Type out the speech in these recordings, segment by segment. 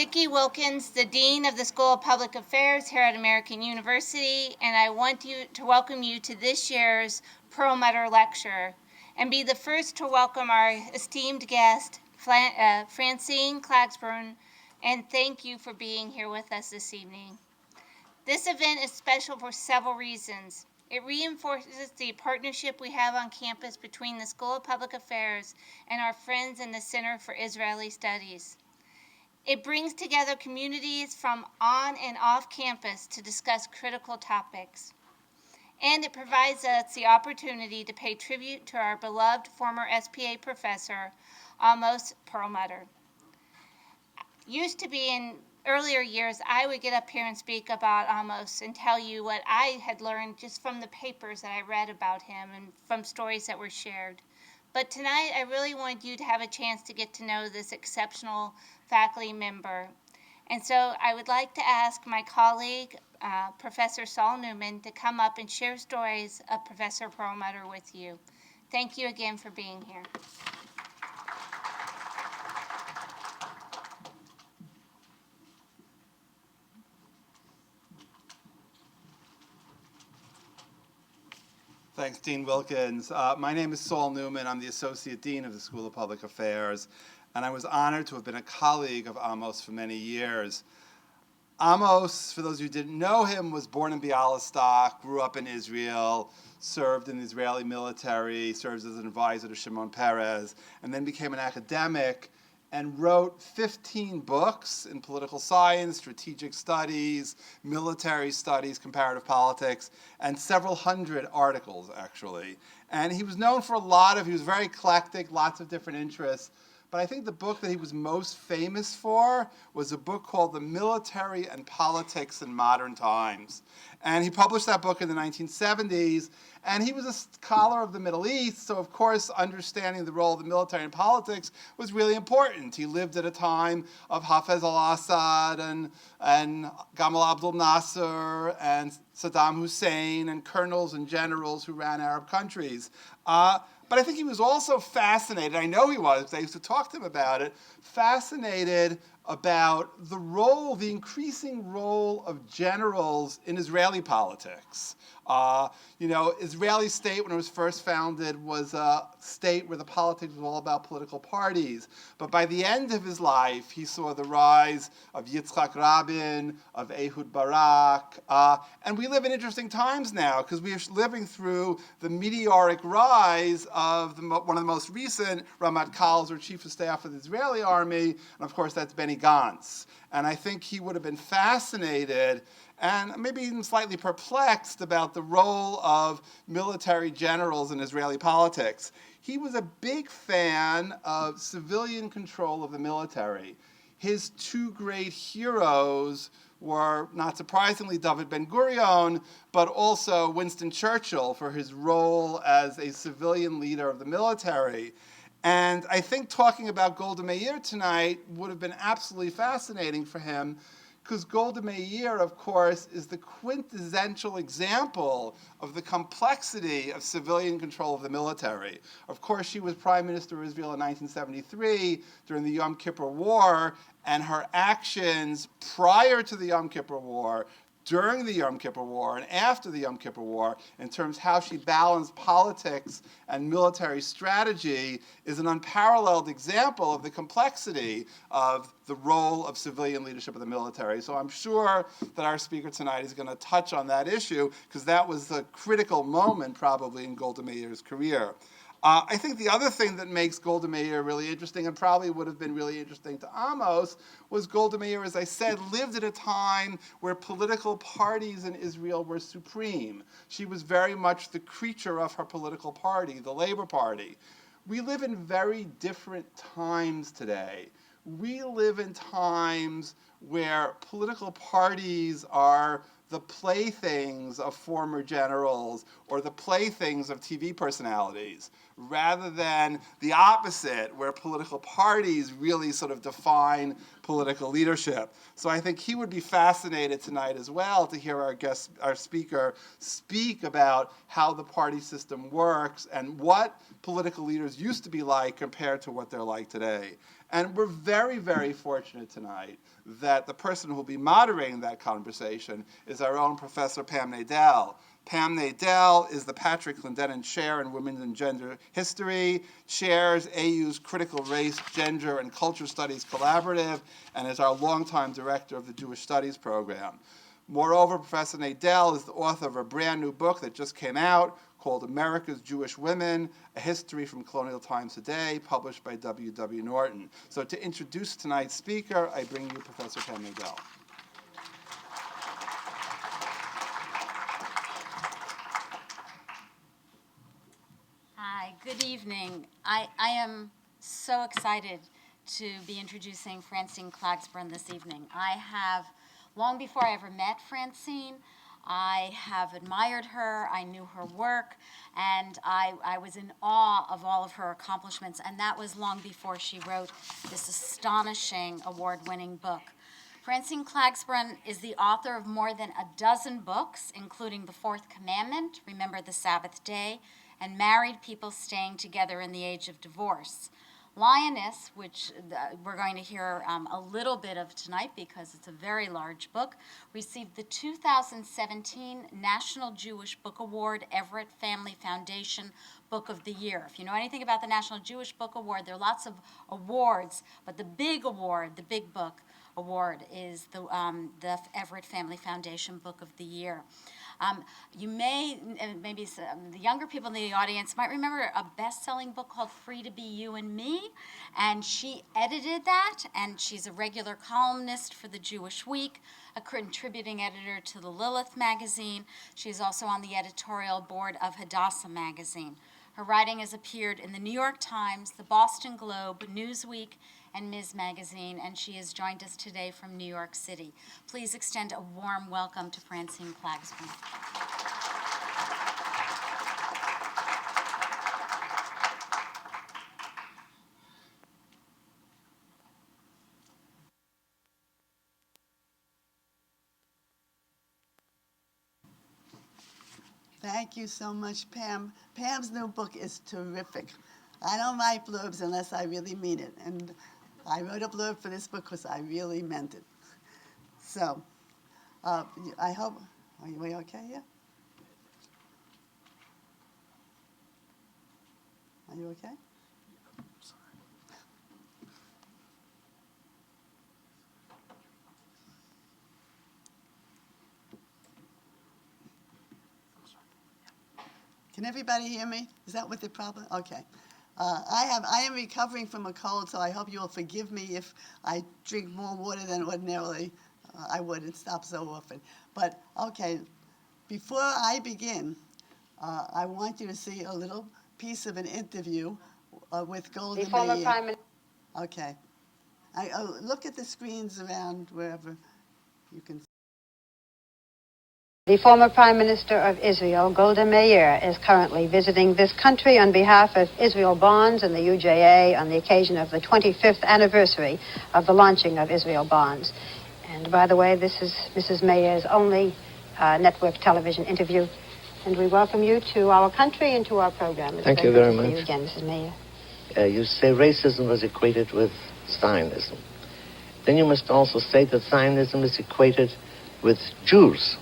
Vicki Wilkins, the Dean of the School of Public Affairs here at American University, and I want to welcome you to this year's Perlmutter Lecture, and be the first to welcome our esteemed guest, Francine Klagsbrun, and thank you for being here with us this evening. This event is special for several reasons. It reinforces the partnership we have on campus between the School of Public Affairs and our friends in the Center for Israeli Studies. It brings together communities from on and off campus to discuss critical topics. And it provides us the opportunity to pay tribute to our beloved former SPA professor, Amos Perlmutter. Used to be in earlier years, I would get up here and speak about Amos and tell you what I had learned just from the papers that I read about him and from stories that were shared. But tonight, I really wanted you to have a chance to get to know this exceptional faculty member. And so I would like to ask my colleague, Professor Saul Newman, to come up and share stories of Professor Perlmutter with you. Thank you again for being here. Thanks, Dean Wilkins. My name is Saul Newman. I'm the Associate Dean of the School of Public Affairs, and I was honored to have been a colleague of Amos for many years. Amos, for those of you who didn't know him, was born in Bialystok, grew up in Israel, served in the Israeli military, served as an advisor to Shimon Peres, and then became an academic and wrote 15 books in political science, strategic studies, military studies, comparative politics, and several hundred articles, actually. And he was known for he was very eclectic, lots of different interests. But I think the book that he was most famous for was a book called The Military and Politics in Modern Times. And he published that book in the 1970s, and he was a scholar of the Middle East, so of course understanding the role of the military in politics was really important. He lived at a time of Hafez al-Assad and Gamal Abdel Nasser and Saddam Hussein and colonels and generals who ran Arab countries. But I think he was also fascinated, I know he was, because I used to talk to him about it, fascinated about the increasing role of generals in Israeli politics. Israeli state, when it was first founded, was a state where the politics was all about political parties. But by the end of his life, he saw the rise of Yitzhak Rabin, of Ehud Barak, and we live in interesting times now because we are living through the meteoric rise of one of the most recent Ramatkals, or Chief of Staff of the Israeli Army, and of course that's Benny Gantz. And I think he would have been fascinated and maybe even slightly perplexed about the role of military generals in Israeli politics. He was a big fan of civilian control of the military. His two great heroes were, not surprisingly, David Ben-Gurion, but also Winston Churchill for his role as a civilian leader of the military. And I think talking about Golda Meir tonight would have been absolutely fascinating for him, because Golda Meir, of course, is the quintessential example of the complexity of civilian control of the military. Of course, she was Prime Minister of Israel in 1973 during the Yom Kippur War, and her actions prior to the Yom Kippur War, during the Yom Kippur War, and after the Yom Kippur War, in terms of how she balanced politics and military strategy, is an unparalleled example of the complexity of the role of civilian leadership of the military. So I'm sure that our speaker tonight is going to touch on that issue, because that was a critical moment probably in Golda Meir's career. I think the other thing that makes Golda Meir really interesting, and probably would have been really interesting to Amos, was Golda Meir, as I said, lived at a time where political parties in Israel were supreme. She was very much the creature of her political party, the Labor Party. We live in very different times today. We live in times where political parties are the playthings of former generals or the playthings of TV personalities, rather than the opposite, where political parties really sort of define political leadership. So I think he would be fascinated tonight as well to hear our speaker speak about how the party system works and what political leaders used to be like compared to what they're like today. And we're very, very fortunate tonight that the person who will be moderating that conversation is our own Professor Pam Nadel. Pam Nadel is the Patrick Clendenin Chair in Women and Gender History, chairs AU's Critical Race, Gender, and Culture Studies Collaborative, and is our longtime director of the Jewish Studies program. Moreover, Professor Nadel is the author of a brand new book that just came out called America's Jewish Women, A History from Colonial Times Today, published by W.W. Norton. So to introduce tonight's speaker, I bring you Professor Pam Nadel. Hi, good evening. I am so excited to be introducing Francine Klagsbrun this evening. I have, long before I ever met Francine, I have admired her, I knew her work, and I was in awe of all of her accomplishments, and that was long before she wrote this astonishing award-winning book. Francine Klagsbrun is the author of more than a dozen books, including The Fourth Commandment, Remember the Sabbath Day, and Married People Staying Together in the Age of Divorce. Lioness, which we're going to hear a little bit of tonight because it's a very large book, received the 2017 National Jewish Book Award, Everett Family Foundation Book of the Year. If you know anything about the National Jewish Book Award, there are lots of awards, but the big award, the big book award, is the Everett Family Foundation Book of the Year. You may, maybe the younger people in the audience might remember a best-selling book called Free to Be You and Me, and she edited that, and she's a regular columnist for the Jewish Week, a contributing editor to the Lilith magazine. She's also on the editorial board of Hadassah magazine. Her writing has appeared in the New York Times, the Boston Globe, Newsweek, and Ms. Magazine, and she has joined us today from New York City. Please extend a warm welcome to Francine Klagsbrun. Thank you so much, Pam. Pam's new book is terrific. I don't write blurbs unless I really mean it, and I wrote a blurb for this book because I really meant it. So, I hope, are we okay here? Are you okay? Can everybody hear me? Is that what the problem? Okay. I am recovering from a cold, so I hope you will forgive me if I drink more water than ordinarily I would. It stops so often. But okay, before I begin, I want you to see a little piece of an interview with Golda Meir. Okay. Look at the screens around wherever you can. The former Prime Minister of Israel, Golda Meir, is currently visiting this country on behalf of Israel Bonds and the UJA on the occasion of the 25th anniversary of the launching of Israel Bonds. And by the way, this is Mrs. Meir's only network television interview. And we welcome you to our country and to our program. It's Thank you very much. See you again, Mrs. Meir. You say racism was equated with Zionism. Then you must also say that Zionism is equated with Jews.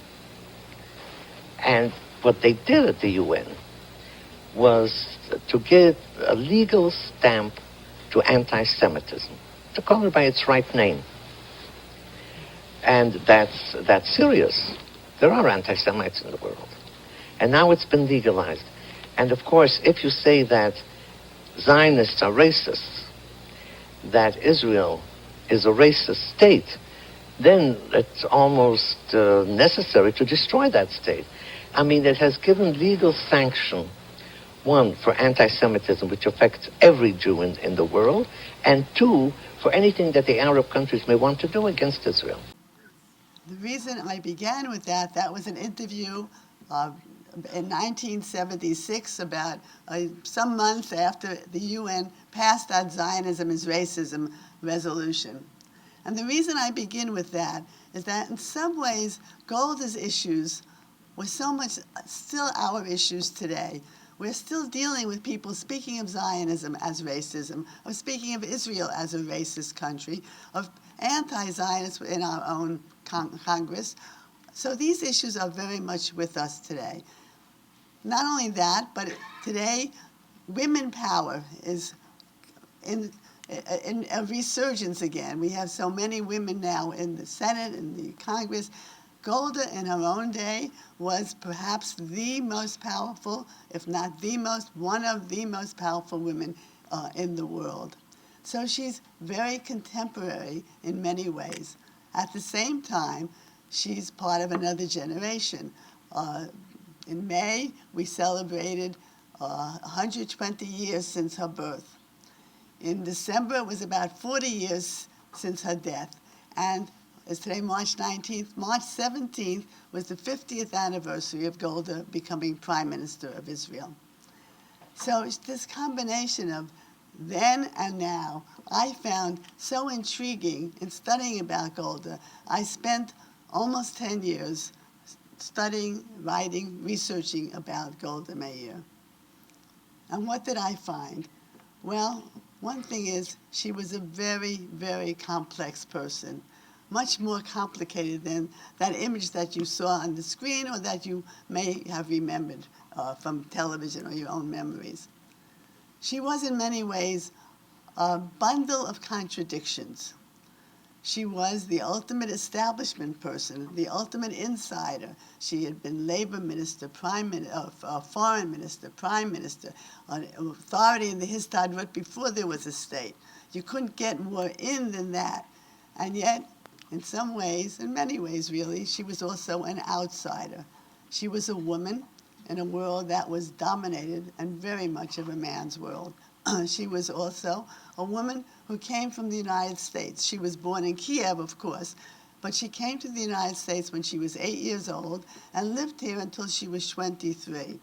And what they did at the UN was to give a legal stamp to anti-Semitism, to call it by its right name. And that's serious. There are anti-Semites in the world. And now it's been legalized. And of course, if you say that Zionists are racists, that Israel is a racist state, then it's almost necessary to destroy that state. I mean, it has given legal sanction, one, for anti-Semitism, which affects every Jew in the world, and two, for anything that the Arab countries may want to do against Israel. The reason I began with that was an interview in 1976, about some months after the UN passed that Zionism is racism resolution. And the reason I begin with that is that in some ways, Golda's issues were so much still our issues today. we're still dealing with people speaking of Zionism as racism, of speaking of Israel as a racist country, of anti-Zionists in our own Congress. So these issues are very much with us today. Not only that, but today, women power is in a resurgence again. We have so many women now in the Senate and the Congress. Golda, in her own day, was perhaps the most powerful, if not the most, one of the most powerful women in the world. So she's very contemporary in many ways. At the same time, she's part of another generation. In May, we celebrated 120 years since her birth. In December, it was about 40 years since her death. And it's today March 19th. March 17th was the 50th anniversary of Golda becoming Prime Minister of Israel. So it's this combination of then and now I found so intriguing in studying about Golda. I spent almost 10 years studying, writing, researching about Golda Meir. And what did I find? Well, one thing is she was a very, very complex person, much more complicated than that image that you saw on the screen or that you may have remembered from television or your own memories. She was in many ways a bundle of contradictions. She was the ultimate establishment person, the ultimate insider. She had been labor minister, foreign minister, prime minister, an authority in the Histadrut before there was a state. You couldn't get more in than that. And yet, in some ways, in many ways really, she was also an outsider. She was a woman in a world that was dominated and very much of a man's world. She was also a woman who came from the United States. She was born in Kiev, of course, but she came to the United States when she was 8 years old and lived here until she was 23.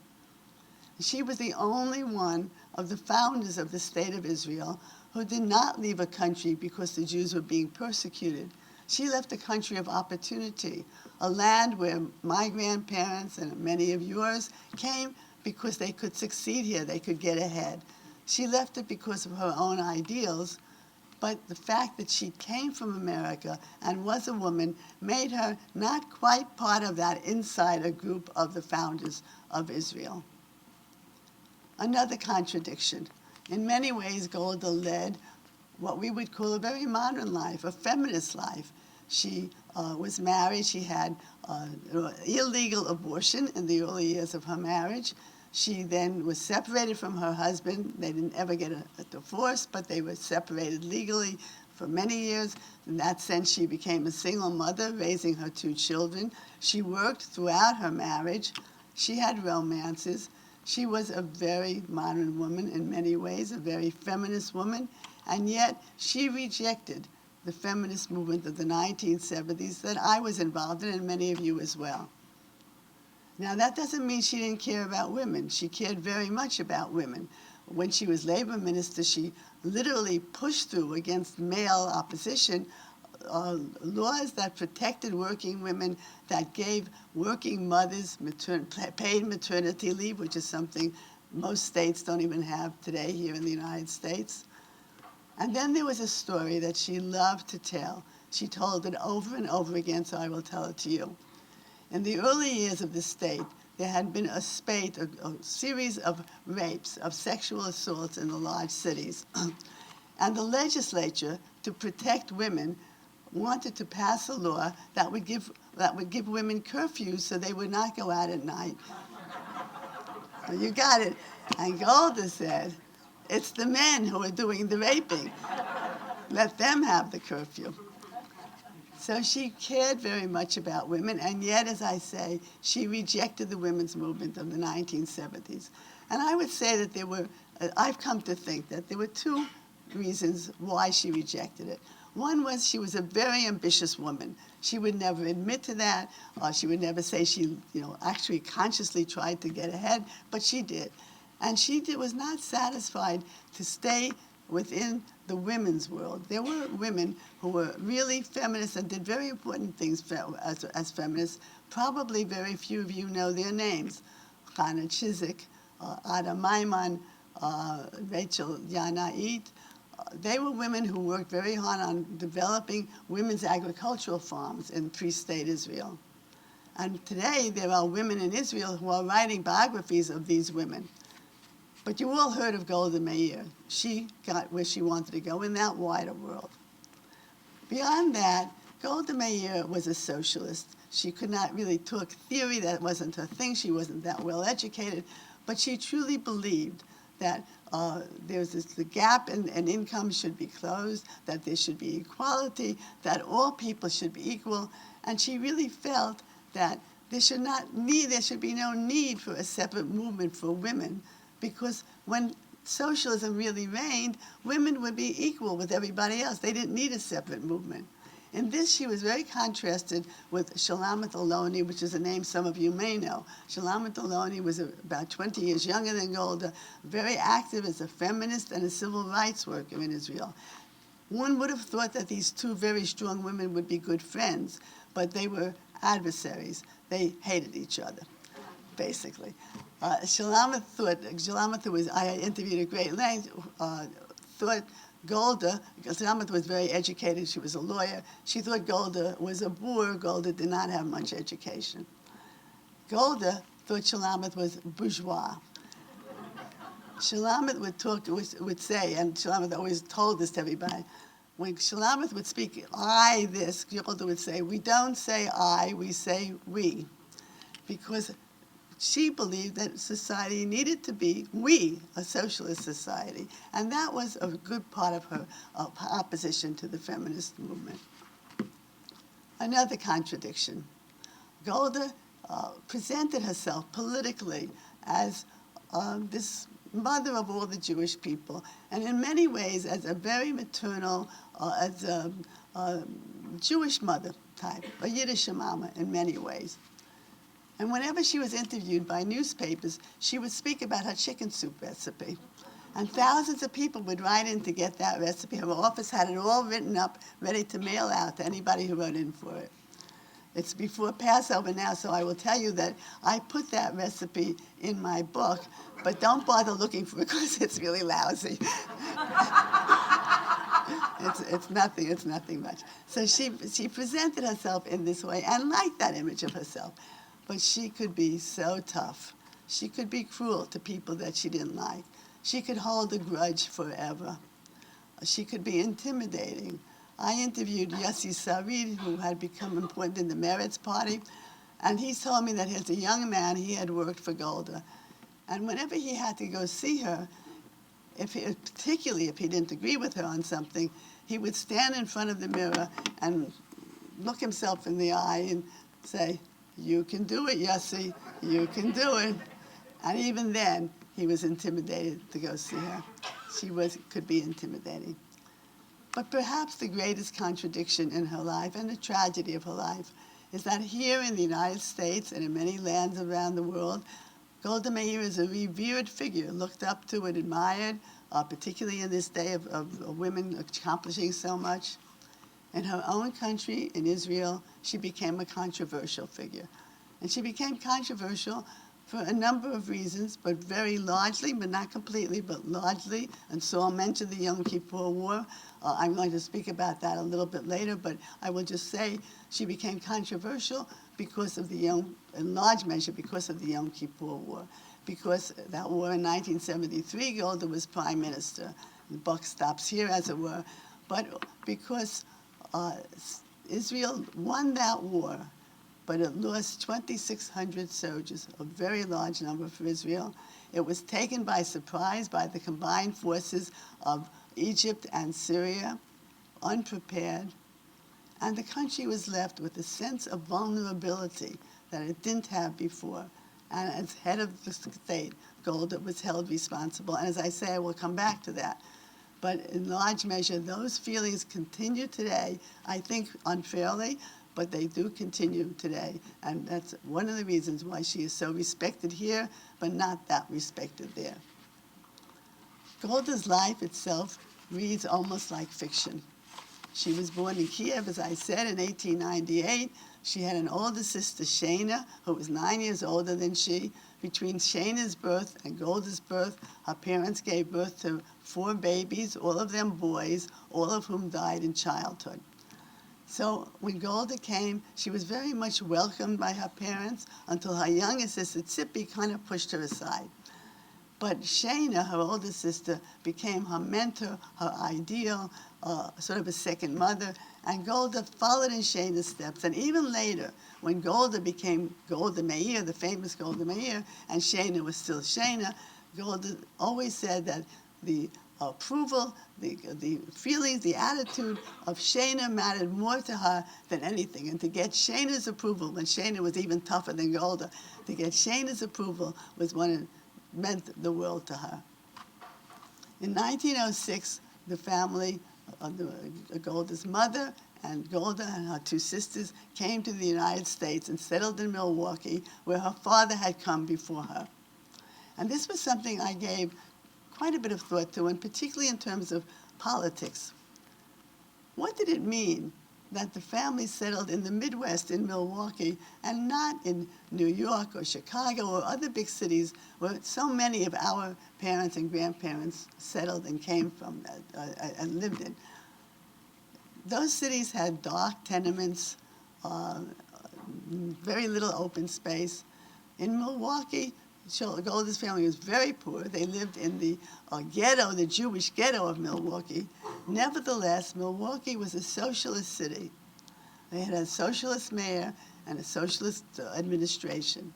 She was the only one of the founders of the State of Israel who did not leave a country because the Jews were being persecuted. She left a country of opportunity, a land where my grandparents and many of yours came because they could succeed here, they could get ahead. She left it because of her own ideals, but the fact that she came from America and was a woman made her not quite part of that insider group of the founders of Israel. Another contradiction. In many ways, Golda led what we would call a very modern life, a feminist life. She was married. She had illegal abortion in the early years of her marriage. She then was separated from her husband. They didn't ever get a divorce, but they were separated legally for many years. In that sense, she became a single mother, raising her 2 children. She worked throughout her marriage. She had romances. She was a very modern woman in many ways, a very feminist woman, and yet she rejected the feminist movement of the 1970s that I was involved in, and many of you as well. Now, that doesn't mean she didn't care about women. She cared very much about women. When she was labor minister, she literally pushed through against male opposition laws that protected working women, that gave working mothers paid maternity leave, which is something most states don't even have today here in the United States. And then there was a story that she loved to tell. She told it over and over again, so I will tell it to you. In the early years of the state, there had been a series of rapes, of sexual assaults in the large cities. And the legislature, to protect women, wanted to pass a law that would give women curfews so they would not go out at night. You got it. And Golda said, it's the men who are doing the raping. Let them have the curfew. So she cared very much about women, and yet, as I say, she rejected the women's movement of the 1970s. And I would say that I've come to think that there were 2 reasons why she rejected it. One was she was a very ambitious woman. She would never admit to that. She would never say she, actually consciously tried to get ahead, but she did. And she was not satisfied to stay within the women's world. There were women who were really feminists and did very important things as feminists. Probably very few of you know their names. Hannah Chiswick, Ada Maiman, Rachel Yanait. They were women who worked very hard on developing women's agricultural farms in Free State Israel. And today there are women in Israel who are writing biographies of these women. But you all heard of Golda Meir. She got where she wanted to go in that wider world. Beyond that, Golda Meir was a socialist. She could not really talk theory. That wasn't her thing. She wasn't that well educated. But she truly believed that the gap in income should be closed, that there should be equality, that all people should be equal. And she really felt that there should be no need for a separate movement for women, because when socialism really reigned, women would be equal with everybody else. They didn't need a separate movement. In this, she was very contrasted with Shulamith Aloni, which is a name some of you may know. Shulamith Aloni was about 20 years younger than Golda, very active as a feminist and a civil rights worker in Israel. One would have thought that these two very strong women would be good friends, but they were adversaries. They hated each other, basically. Shulamith, who I interviewed at great length, thought Golda, because Shulamith was very educated, she was a lawyer, she thought Golda was a boor. Golda did not have much education. Golda thought Shulamith was bourgeois. Shulamith would say, and Shulamith always told this to everybody, when Shulamith would speak, I this, Golda would say, we don't say I, we say we. Because she believed that society needed to be we, a socialist society. And that was a good part of her opposition to the feminist movement. Another contradiction. Golda presented herself politically as this mother of all the Jewish people, and in many ways as a very maternal, as a Jewish mother type, a Yiddish mama in many ways. And whenever she was interviewed by newspapers, she would speak about her chicken soup recipe. And thousands of people would write in to get that recipe. Her office had it all written up, ready to mail out to anybody who wrote in for it. It's before Passover now, so I will tell you that I put that recipe in my book, but don't bother looking for it because it's really lousy. It's nothing much. So she presented herself in this way and liked that image of herself. But she could be so tough. She could be cruel to people that she didn't like. She could hold a grudge forever. She could be intimidating. I interviewed Yossi Sarid, who had become important in the Meirs party, and he told me that as a young man, he had worked for Golda. And whenever he had to go see her, particularly if he didn't agree with her on something, he would stand in front of the mirror and look himself in the eye and say, you can do it, Yossi, you can do it. And even then, he was intimidated to go see her. She could be intimidating. But perhaps the greatest contradiction in her life and the tragedy of her life is that here in the United States and in many lands around the world, Golda Meir is a revered figure, looked up to and admired, particularly in this day of women accomplishing so much. In her own country, in Israel, she became a controversial figure. And she became controversial for a number of reasons, but very largely, but not completely, but largely. And Saul mentioned the Yom Kippur War. I'm going to speak about that a little bit later, but I will just say she became controversial because of in large measure, because of the Yom Kippur War. Because that war in 1973, Golda was prime minister. The buck stops here, as it were. But because Israel won that war, but it lost 2,600 soldiers, a very large number for Israel. It was taken by surprise by the combined forces of Egypt and Syria, unprepared, and the country was left with a sense of vulnerability that it didn't have before. And as head of the state, Golda was held responsible. And as I say, I will come back to that. But in large measure, those feelings continue today, I think unfairly, but they do continue today. And that's one of the reasons why she is so respected here, but not that respected there. Golda's life itself reads almost like fiction. She was born in Kiev, as I said, in 1898. She had an older sister, Shana, who was 9 years older than she. Between Shana's birth and Golda's birth, her parents gave birth to 4 babies, all of them boys, all of whom died in childhood. So when Golda came, she was very much welcomed by her parents until her younger sister, Tzippi, kind of pushed her aside. But Shana, her older sister, became her mentor, her ideal, sort of a second mother, and Golda followed in Shana's steps. And even later, when Golda became Golda Meir, the famous Golda Meir, and Shana was still Shana, Golda always said that the approval, the feelings, the attitude of Shana mattered more to her than anything. And to get Shana's approval, when Shana was even tougher than Golda, to get Shana's approval was when it meant the world to her. In 1906, the family, Golda's mother and Golda and her 2 sisters came to the United States and settled in Milwaukee, where her father had come before her. And this was something I gave quite a bit of thought to, and particularly in terms of politics. What did it mean that the family settled in the Midwest in Milwaukee and not in New York or Chicago or other big cities where so many of our parents and grandparents settled and came from and lived in? Those cities had dark tenements, very little open space. In Milwaukee, Golda's family was very poor. They lived in the ghetto, the Jewish ghetto of Milwaukee. Nevertheless, Milwaukee was a socialist city. They had a socialist mayor and a socialist administration.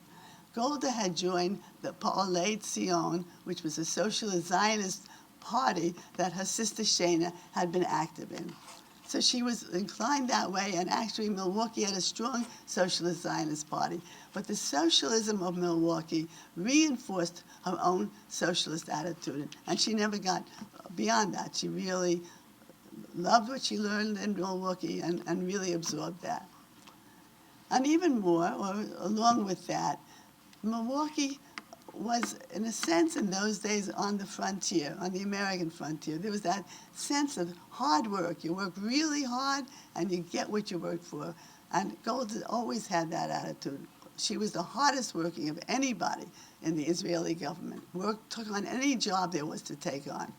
Golda had joined the Poale Zion, which was a socialist Zionist party that her sister Shana had been active in. So she was inclined that way, and actually Milwaukee had a strong socialist Zionist party. But the socialism of Milwaukee reinforced her own socialist attitude, and she never got beyond that. She really loved what she learned in Milwaukee and really absorbed that. And even more, or along with that, Milwaukee was, in a sense, in those days on the frontier, on the American frontier. There was that sense of hard work. You work really hard, and you get what you work for. And Golda always had that attitude. She was the hardest working of anybody in the Israeli government. Took on any job there was to take on.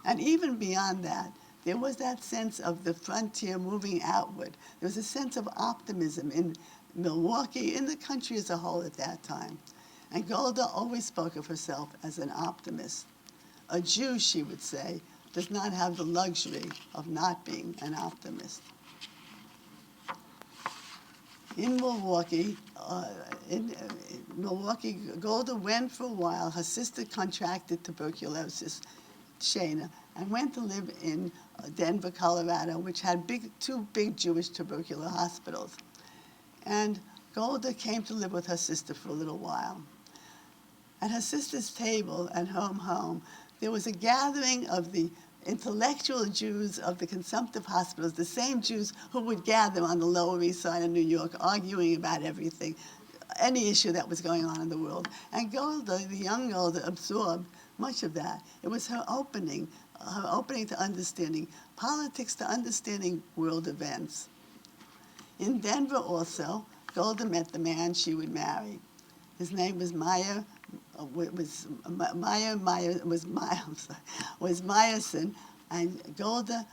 And even beyond that, there was that sense of the frontier moving outward. There was a sense of optimism in Milwaukee, in the country as a whole at that time. And Golda always spoke of herself as an optimist. A Jew, she would say, does not have the luxury of not being an optimist. In Milwaukee, Golda went for a while. Her sister contracted tuberculosis, Shana, and went to live in Denver, Colorado, which had 2 big Jewish tubercular hospitals. And Golda came to live with her sister for a little while. At her sister's table at home, there was a gathering of the intellectual Jews of the consumptive hospitals, the same Jews who would gather on the Lower East Side of New York, arguing about everything, any issue that was going on in the world. And Golda, the young Golda, absorbed much of that. It was her opening to understanding politics, to understanding world events. In Denver also, Golda met the man she would marry. His name was Myosin, and Golda,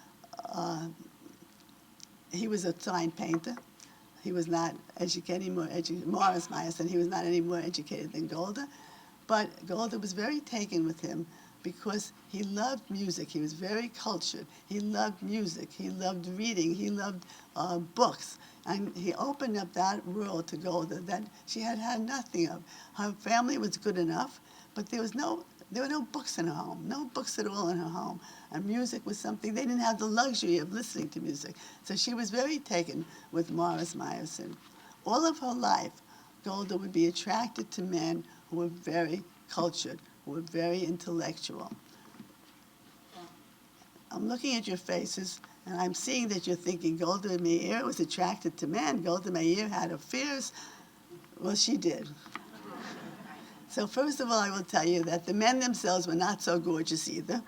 he was a sign painter. He was not educated, Morris Myosin, he was not any more educated than Golda, but Golda was very taken with him because he loved music. He was very cultured. He loved music. He loved reading. He loved books. And he opened up that world to Golda that she had had nothing of. Her family was good enough, but there were no books in her home, no books at all in her home. And music was something, they didn't have the luxury of listening to music. So she was very taken with Morris Myosin. All of her life, Golda would be attracted to men who were very cultured, who were very intellectual. I'm looking at your faces, and I'm seeing that you're thinking Golda Meir was attracted to men. Golda Meir had affairs. Well, she did. So first of all, I will tell you that the men themselves were not so gorgeous either.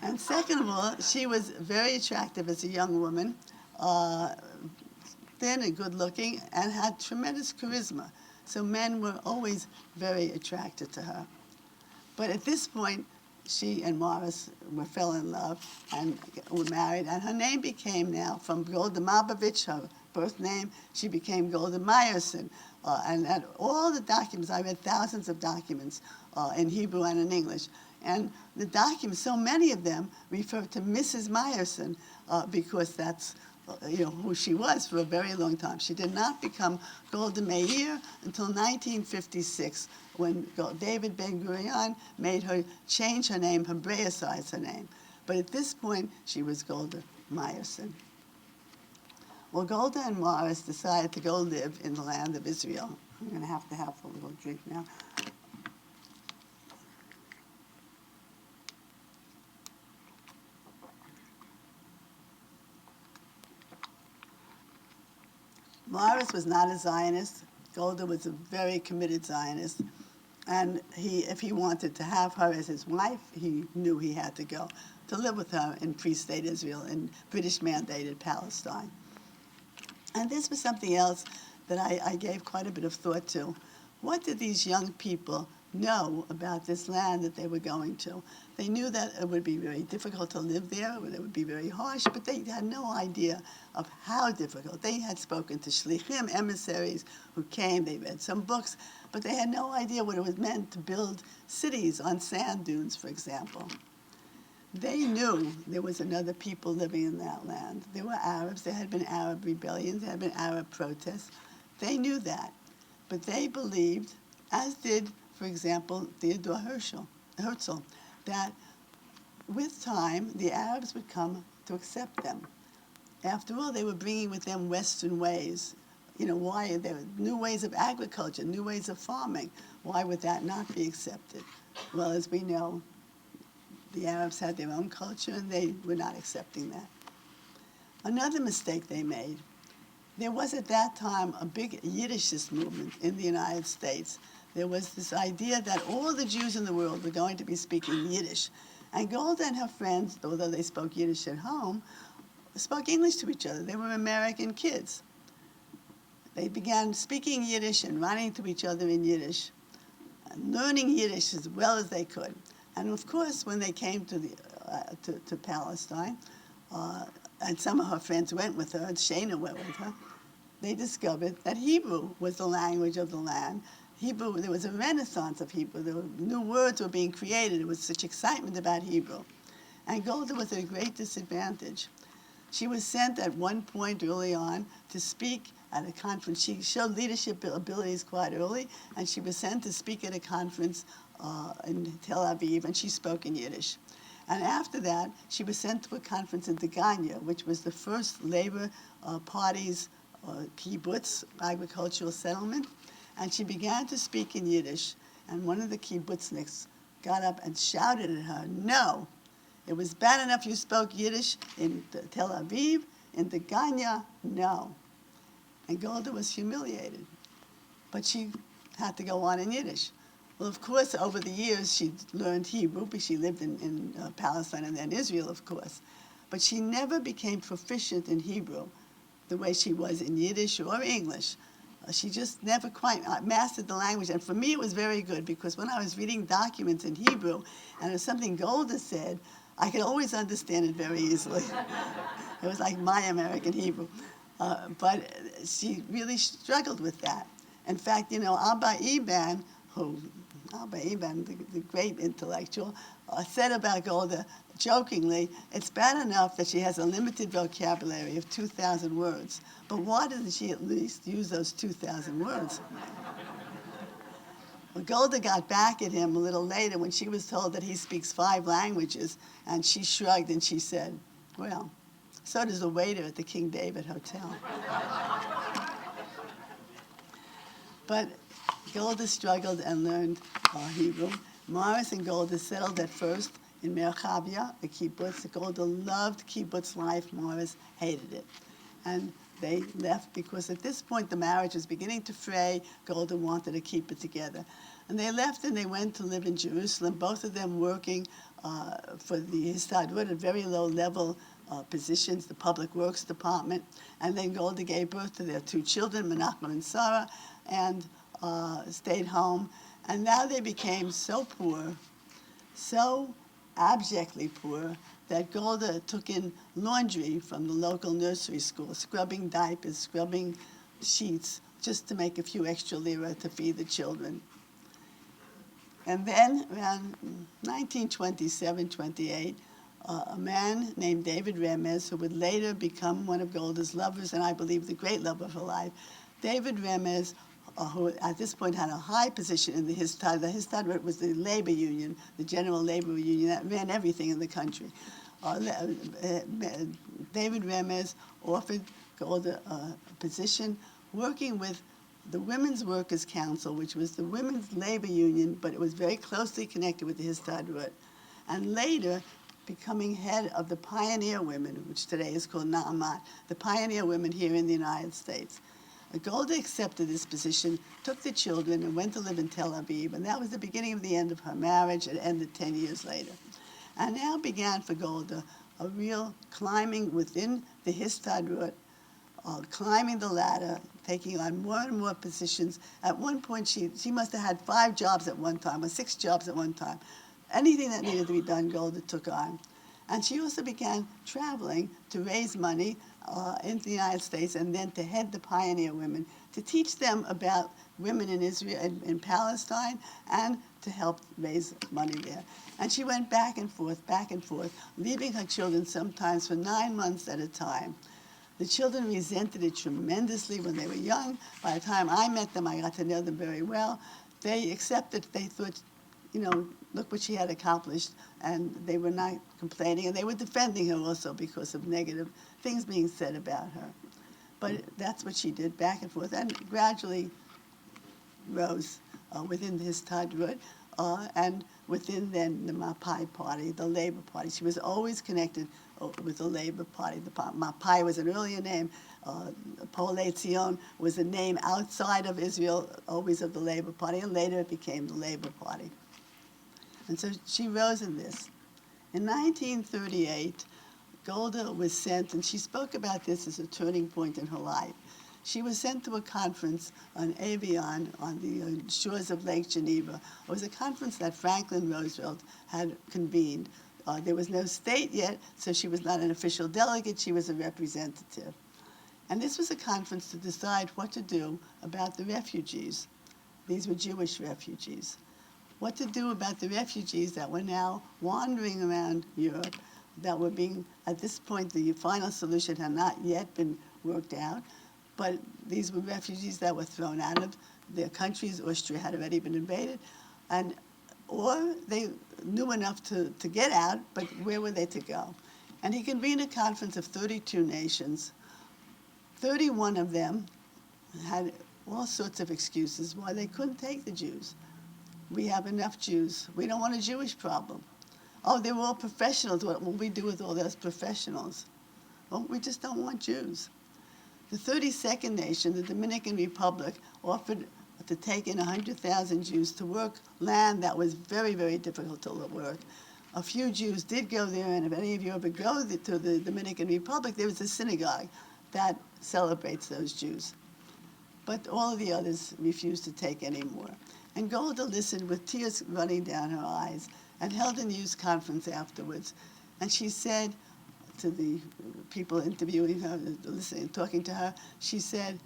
And second of all, she was very attractive as a young woman, thin and good-looking, and had tremendous charisma. So men were always very attracted to her. But at this point, she and Morris fell in love and were married, and her name became now, from Golda Mabovich, her birth name, she became Golda Meirson. And all the documents, I read thousands of documents in Hebrew and in English, and the documents, so many of them refer to Mrs. Myosin because that's who she was for a very long time. She did not become Golda Meir until 1956, when David Ben-Gurion made her change her name, Hebraicize her name. But at this point, she was Golda Meirson. Well, Golda and Morris decided to go live in the land of Israel. I'm going to have a little drink now. Morris was not a Zionist. Golda was a very committed Zionist. And if he wanted to have her as his wife, he knew he had to go to live with her in Free State Israel, in British-mandated Palestine. And this was something else that I gave quite a bit of thought to. What did these young people know about this land that they were going to? They knew that it would be very difficult to live there, it would be very harsh, but they had no idea of how difficult. They had spoken to shlichim, emissaries who came, they read some books, but they had no idea what it was meant to build cities on sand dunes, for example. They knew there was another people living in that land. There were Arabs, there had been Arab rebellions, there had been Arab protests. They knew that, but they believed, as did, for example, Theodor Herzl, that with time, the Arabs would come to accept them. After all, they were bringing with them Western ways. Why? There were new ways of agriculture, new ways of farming. Why would that not be accepted? Well, as we know, the Arabs had their own culture, and they were not accepting that. Another mistake they made, there was at that time a big Yiddishist movement in the United States. There was this idea that all the Jews in the world were going to be speaking Yiddish. And Golda and her friends, although they spoke Yiddish at home, spoke English to each other. They were American kids. They began speaking Yiddish and writing to each other in Yiddish, and learning Yiddish as well as they could. And of course, when they came to Palestine, and some of her friends went with her, and Shana went with her, they discovered that Hebrew was the language of the land. Hebrew, there was a renaissance of Hebrew. There were new words were being created. There was such excitement about Hebrew. And Golda was at a great disadvantage. She was sent at one point early on to speak at a conference. She showed leadership abilities quite early, and she was sent to speak at a conference in Tel Aviv, and she spoke in Yiddish. And after that, she was sent to a conference in Degania, which was the first Labor Party's kibbutz, agricultural settlement, and she began to speak in Yiddish, and one of the kibbutzniks got up and shouted at her, "No, it was bad enough you spoke Yiddish in Tel Aviv, in Degania, no." And Golda was humiliated, but she had to go on in Yiddish. Well, of course, over the years, she learned Hebrew, because she lived in Palestine and then Israel, of course. But she never became proficient in Hebrew the way she was in Yiddish or English. She just never quite mastered the language. And for me, it was very good, because when I was reading documents in Hebrew, and it was something Golda said, I could always understand it very easily. It was like my American Hebrew. But she really struggled with that. In fact, Abba Eban, the great intellectual, said about Golda, jokingly, it's bad enough that she has a limited vocabulary of 2,000 words, but why doesn't she at least use those 2,000 words? Well, Golda got back at him a little later when she was told that he speaks 5 languages, and she shrugged and she said, well, so does the waiter at the King David Hotel. But Golda struggled and learned Hebrew. Morris and Golda settled at first in Merchavia, a kibbutz. Golda loved kibbutz life. Morris hated it. And they left because at this point the marriage was beginning to fray. Golda wanted to keep it together. And they left and they went to live in Jerusalem, both of them working for the Histadrut at very low-level positions, the Public Works Department. And then Golda gave birth to their 2 children, Menachem and Sarah, and stayed home. And now they became so poor, so abjectly poor, that Golda took in laundry from the local nursery school, scrubbing diapers, scrubbing sheets, just to make a few extra lira to feed the children. And then, around 1927-28, a man named David Ramos, who would later become one of Golda's lovers, and I believe the great love of her life, David Ramos, who at this point had a high position in the Histadrut was the labor union, the general labor union that ran everything in the country. David Ramos offered Golda a position working with the Women's Workers' Council, which was the women's labor union, but it was very closely connected with the Histadrut, and later becoming head of the Pioneer Women, which today is called Na'amat, the Pioneer Women here in the United States. Golda accepted this position, took the children, and went to live in Tel Aviv, and that was the beginning of the end of her marriage. It ended 10 years later. And now began for Golda a real climbing within the Histadrut, climbing the ladder, taking on more and more positions. At one point, she must have had 5 jobs at one time, or 6 jobs at one time. Anything that needed to be done, Golda took on. And she also began traveling to raise money into the United States, and then to head the Pioneer Women, to teach them about women in Israel, in Palestine, and to help raise money there. And she went back and forth, leaving her children sometimes for 9 months at a time. The children resented it tremendously when they were young. By the time I met them, I got to know them very well. They accepted, they thought, look what she had accomplished, and they were not complaining, and they were defending her also because of negative things being said about her. But that's what she did, back and forth, and gradually rose within the Histadrut, and within then the Mapai Party, the Labor Party. She was always connected with the Labor Party. The Mapai was an earlier name. Polei Zion was a name outside of Israel, always of the Labor Party, and later it became the Labor Party. And so she rose in this. In 1938, Golda was sent, and she spoke about this as a turning point in her life. She was sent to a conference on Avion on the shores of Lake Geneva. It was a conference that Franklin Roosevelt had convened. There was no state yet, so she was not an official delegate, she was a representative. And this was a conference to decide what to do about the refugees. These were Jewish refugees. What to do about the refugees that were now wandering around Europe, that were being, at this point, the final solution had not yet been worked out, but these were refugees that were thrown out of their countries. Austria had already been invaded, or they knew enough to get out, but where were they to go? And he convened a conference of 32 nations. 31 of them had all sorts of excuses why they couldn't take the Jews. We have enough Jews. We don't want a Jewish problem. Oh, they were all professionals. What will we do with all those professionals? Well, we just don't want Jews. The 32nd nation, the Dominican Republic, offered to take in 100,000 Jews to work land that was very, very difficult to work. A few Jews did go there, and if any of you ever go to the Dominican Republic, there was a synagogue that celebrates those Jews. But all of the others refused to take any more. And Golda listened with tears running down her eyes and held a news conference afterwards. And she said to the people interviewing her, listening, talking to her, she said,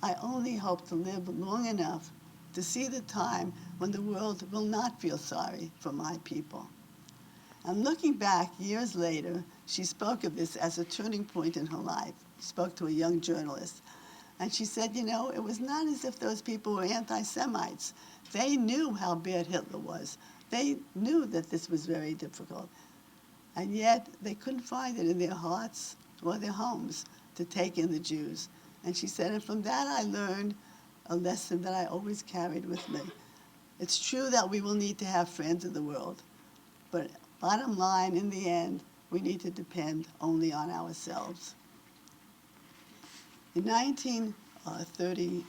I only hope to live long enough to see the time when the world will not feel sorry for my people. And looking back years later, she spoke of this as a turning point in her life. She spoke to a young journalist. And she said, it was not as if those people were anti-Semites. They knew how bad Hitler was. They knew that this was very difficult. And yet, they couldn't find it in their hearts or their homes to take in the Jews. And she said, and from that I learned a lesson that I always carried with me. It's true that we will need to have friends in the world. But bottom line, in the end, we need to depend only on ourselves. In 1930,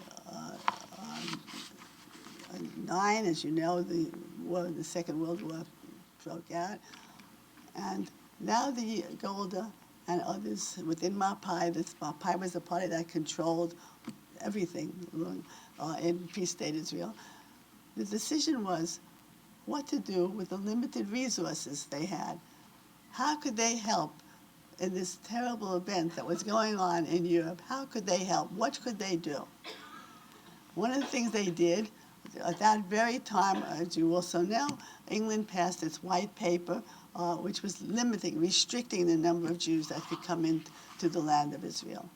1939, as you know, the Second World War broke out. And now the Golda and others within Mapai, Mapai was the party that controlled everything in pre-state Israel. The decision was what to do with the limited resources they had. How could they help in this terrible event that was going on in Europe? How could they help? What could they do? One of the things they did, at that very time, as you also know, England passed its white paper, which was restricting the number of Jews that could come into the land of Israel.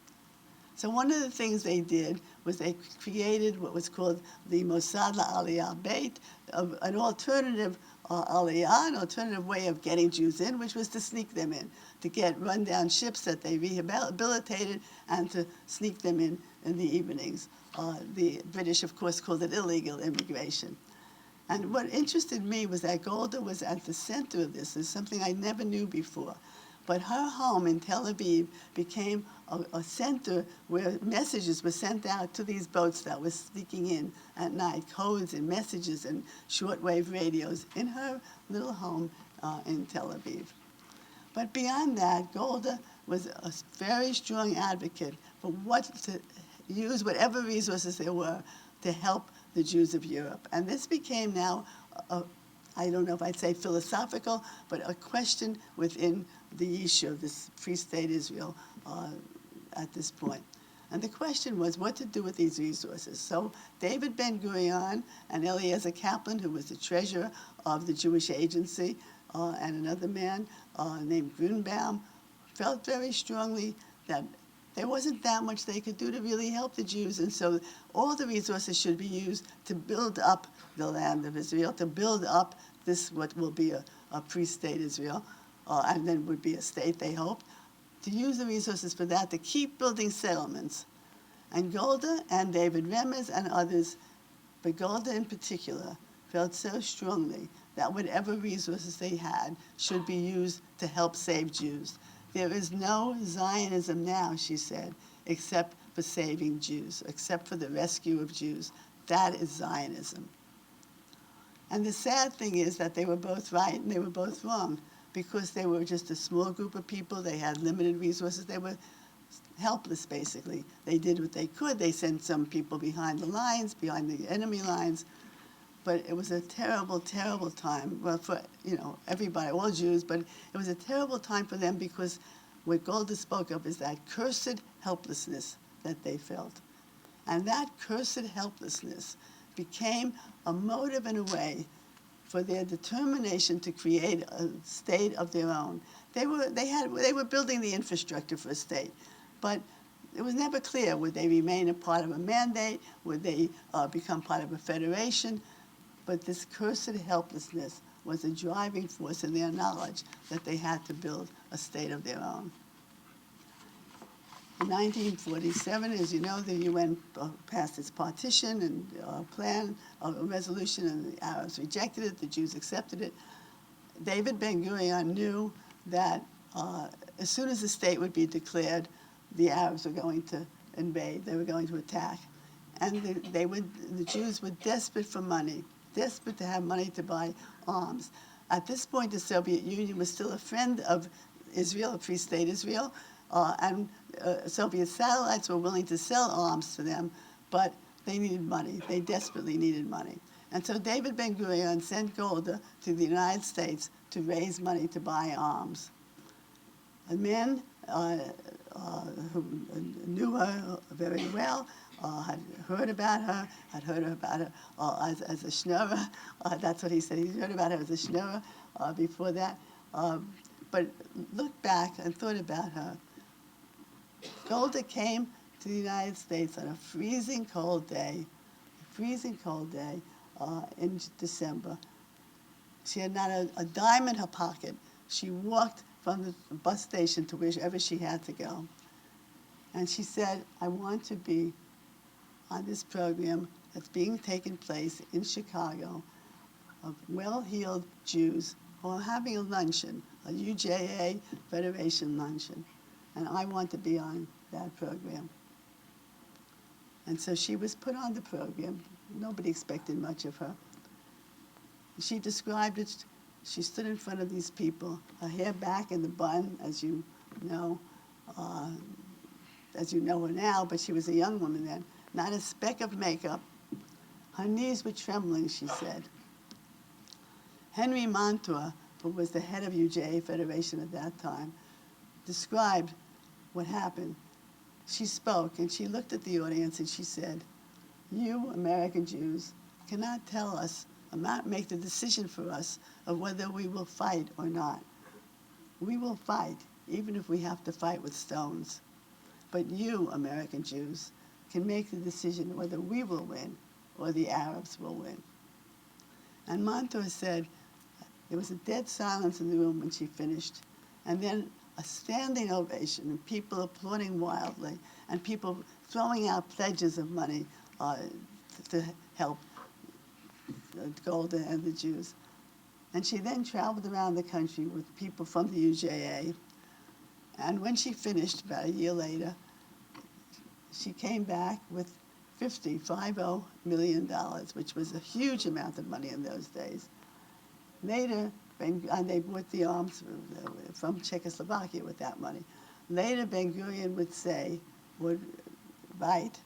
So one of the things they did was they created what was called the Mossad Aliyah Beit, an alternative aliyah, an alternative way of getting Jews in, which was to sneak them in, to get rundown ships that they rehabilitated and to sneak them in the evenings. The British, of course, called it illegal immigration. And what interested me was that Golda was at the center of this. It's something I never knew before. But her home in Tel Aviv became a center where messages were sent out to these boats that were sneaking in at night, codes and messages and shortwave radios in her little home in Tel Aviv. But beyond that, Golda was a very strong advocate for to use whatever resources there were to help the Jews of Europe. And this became now, I don't know if I'd say philosophical, but a question within the issue of this pre-state Israel at this point. And the question was what to do with these resources. So David Ben-Gurion and Eliezer Kaplan, who was the treasurer of the Jewish Agency, and another man named Grunbaum, felt very strongly that there wasn't that much they could do to really help the Jews, and so all the resources should be used to build up the land of Israel, to build up this, what will be a pre-state Israel, and then would be a state, they hoped, to use the resources for that, to keep building settlements. And Golda and David Ramos and others, but Golda in particular, felt so strongly that whatever resources they had should be used to help save Jews. There is no Zionism now, she said, except for saving Jews, except for the rescue of Jews. That is Zionism. And the sad thing is that they were both right and they were both wrong, because they were just a small group of people. They had limited resources. They were helpless, basically. They did what they could. They sent some people behind the lines, behind the enemy lines. But it was a terrible, terrible time, well, for, everybody, all Jews, but it was a terrible time for them because what Golda spoke of is that cursed helplessness that they felt. And that cursed helplessness became a motive in a way for their determination to create a state of their own. They were building the infrastructure for a state, but it was never clear, would they remain a part of a mandate? Would they become part of a federation? But this cursed helplessness was a driving force in their knowledge that they had to build a state of their own. In 1947, as you know, the UN passed its partition and plan, a resolution, and the Arabs rejected it, the Jews accepted it. David Ben-Gurion knew that as soon as the state would be declared, the Arabs were going to invade, they were going to attack. And the Jews were desperate for money, desperate to have money to buy arms. At this point, the Soviet Union was still a friend of Israel, a pre-state Israel, and Soviet satellites were willing to sell arms to them, but they needed money. They desperately needed money. And so David Ben-Gurion sent Golda to the United States to raise money to buy arms. A man who knew her very well, had heard about her as a schnorrer. That's what he said. He heard about her as a schnorrer before that. But looked back and thought about her. Golda came to the United States on a freezing cold day in December. She had not a dime in her pocket. She walked from the bus station to wherever she had to go. And she said, I want to be on this program that's being taken place in Chicago of well-heeled Jews who are having a luncheon, a UJA Federation luncheon. And I want to be on that program. And so she was put on the program. nobody expected much of her. She described it, she stood in front of these people, her hair back in the bun, as you know her now, but she was a young woman then, not a speck of makeup. Her knees were trembling, she said. Henry Montour, who was the head of UJA Federation at that time, described what happened. She spoke, and she looked at the audience, and she said, "You, American Jews, cannot tell us, or not make the decision for us of whether we will fight or not. We will fight, even if we have to fight with stones. But you, American Jews, can make the decision whether we will win or the Arabs will win." And Montour said, there was a dead silence in the room when she finished, and then a standing ovation and people applauding wildly and people throwing out pledges of money to help Golda and the Jews. And she then traveled around the country with people from the UJA. And when she finished, about a year later, she came back with $50 million, which was a huge amount of money in those days. Later, and they bought the arms from Czechoslovakia with that money. Later, Ben-Gurion would write,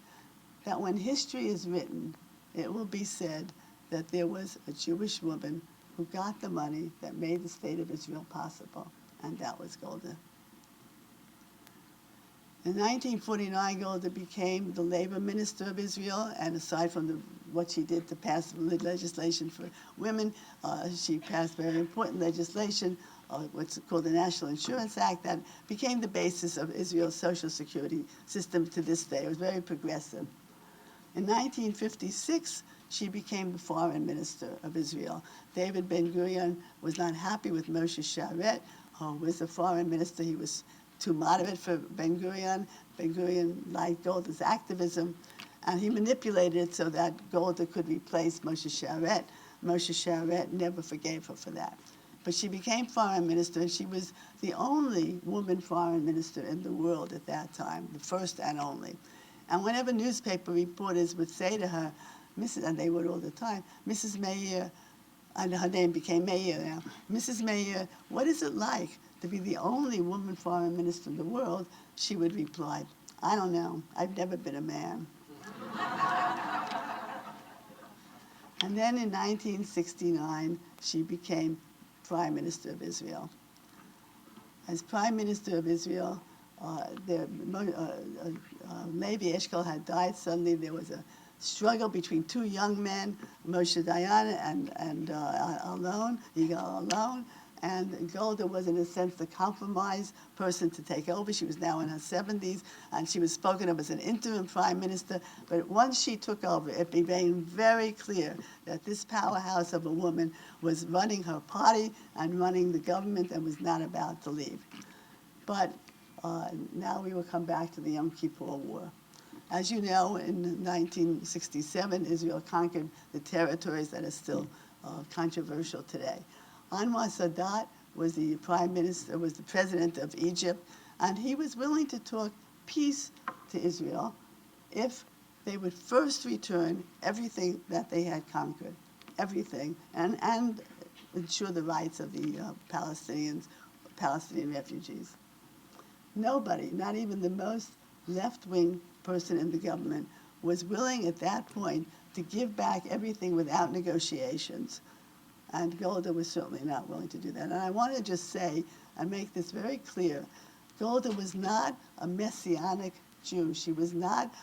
that when history is written, it will be said that there was a Jewish woman who got the money that made the state of Israel possible, and that was Golda. In 1949, Golda became the labor minister of Israel, and aside from what she did to pass legislation for women, she passed very important legislation, what's called the National Insurance Act, that became the basis of Israel's social security system to this day. It was very progressive. In 1956, she became the foreign minister of Israel. David Ben-Gurion was not happy with Moshe Sharet, who was the foreign minister. He was too moderate for Ben-Gurion. Ben-Gurion liked Golda's activism, and he manipulated it so that Golda could replace Moshe Sharet. Moshe Sharet never forgave her for that. But she became foreign minister, and she was the only woman foreign minister in the world at that time, the first and only. And whenever newspaper reporters would say to her, and they would all the time, "Mrs. Meir," and her name became Meir now, "Mrs. Meir, what is it like to be the only woman foreign minister in the world?" She would reply, "I don't know. I've never been a man." And then in 1969, she became Prime Minister of Israel. As Prime Minister of Israel, Levi Eshkol had died suddenly. There was a struggle between two young men, Moshe Dayan and Yigal Alon, and Golda was, in a sense, the compromise person to take over. She was now in her 70s, and she was spoken of as an interim prime minister. But once she took over, it became very clear that this powerhouse of a woman was running her party and running the government and was not about to leave. But now we will come back to the Yom Kippur War. As you know, in 1967, Israel conquered the territories that are still controversial today. Anwar Sadat was the prime minister, was the president of Egypt, and he was willing to talk peace to Israel if they would first return everything that they had conquered, everything, and ensure the rights of the Palestinian refugees. Nobody, not even the most left-wing person in the government, was willing at that point to give back everything without negotiations. And Golda was certainly not willing to do that. And I want to just say and make this very clear, Golda was not a messianic Jew. She was not,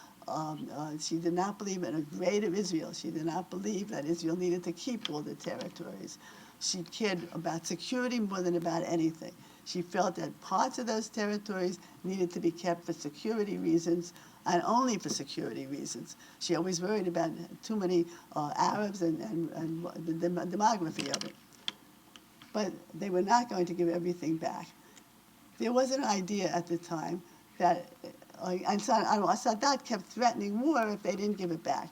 she did not believe in a greater Israel. She did not believe that Israel needed to keep all the territories. She cared about security more than about anything. She felt that parts of those territories needed to be kept for security reasons, and only for security reasons. She always worried about too many Arabs and the demography of it. But they were not going to give everything back. There was an idea at the time that, and Sadat kept threatening war if they didn't give it back.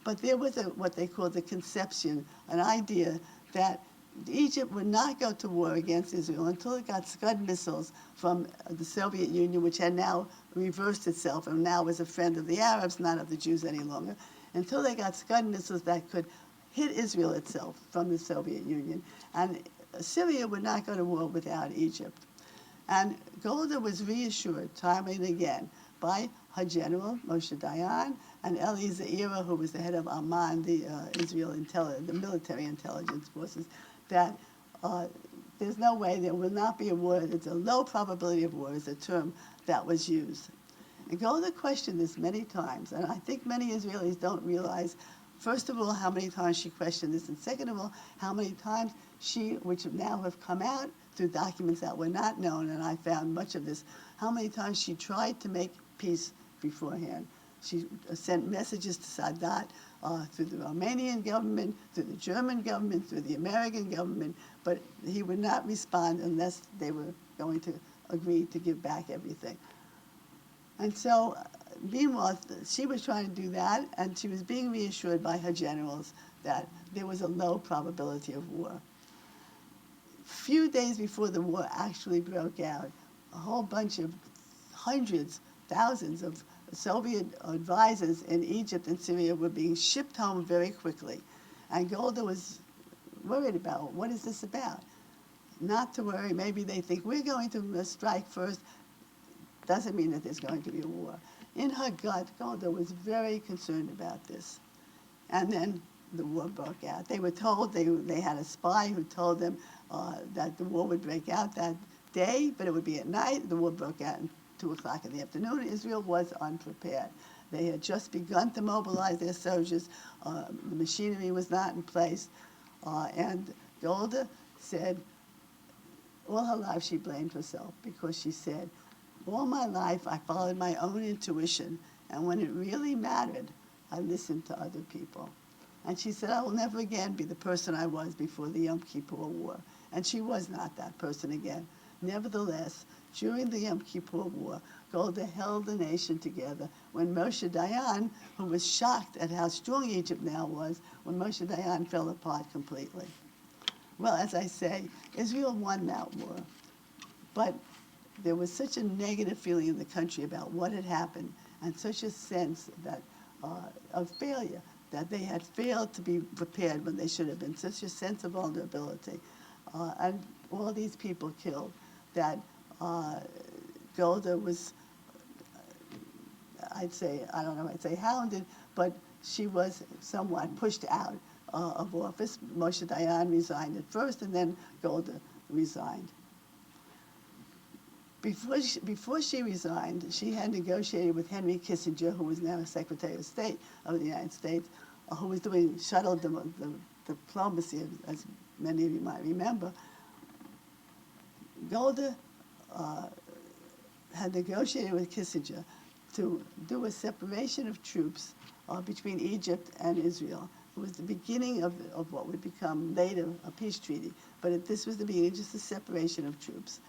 But there was what they called the conception, an idea that Egypt would not go to war against Israel until it got Scud missiles from the Soviet Union, which had now reversed itself and now was a friend of the Arabs, not of the Jews any longer. until they got Scud missiles that could hit Israel itself from the Soviet Union. And Syria would not go to war without Egypt. And Golda was reassured time and again by her general, Moshe Dayan, and Eli Zaira, who was the head of Amman, the the military intelligence forces, that there's no way there will not be a war. It's a low probability of war is a term that was used. And Golda questioned this many times, and I think many Israelis don't realize, first of all, how many times she questioned this, and second of all, how many times she, which now have come out through documents that were not known, and I found much of this, how many times she tried to make peace beforehand. She sent messages to Sadat through the Romanian government, through the German government, through the American government, but he would not respond unless they were going to agree to give back everything. And so, meanwhile, she was trying to do that, and she was being reassured by her generals that there was a low probability of war. Few days before the war actually broke out, a whole bunch of hundreds, thousands of Soviet advisors in Egypt and Syria were being shipped home very quickly. And Golda was worried about, what is this about? Not to worry, maybe they think we're going to strike first. Doesn't mean that there's going to be a war. In her gut, Golda was very concerned about this. And then the war broke out. They were told, they had a spy who told them that the war would break out that day, but it would be at night. The war broke out at 2 o'clock in the afternoon. Israel was unprepared. They had just begun to mobilize their soldiers. The machinery was not in place. And Golda said, all her life she blamed herself, because she said, all my life I followed my own intuition, and when it really mattered, I listened to other people. And she said, I will never again be the person I was before the Yom Kippur War. And she was not that person again. Nevertheless, during the Yom Kippur War, Golda held the nation together when Moshe Dayan, who was shocked at how strong Egypt now was, when Moshe Dayan fell apart completely. Well, as I say, Israel won that war. But there was such a negative feeling in the country about what had happened, and such a sense that of failure, that they had failed to be prepared when they should have been, such a sense of vulnerability. And all these people killed, that Golda was, I'd say hounded, but she was somewhat pushed out of office. Moshe Dayan resigned at first, and then Golda resigned. Before she resigned, she had negotiated with Henry Kissinger, who was now Secretary of State of the United States, who was doing shuttle diplomacy, as many of you might remember. Golda had negotiated with Kissinger to do a separation of troops between Egypt and Israel. It was the beginning of what would become later a peace treaty, but this was the beginning, just a separation of troops.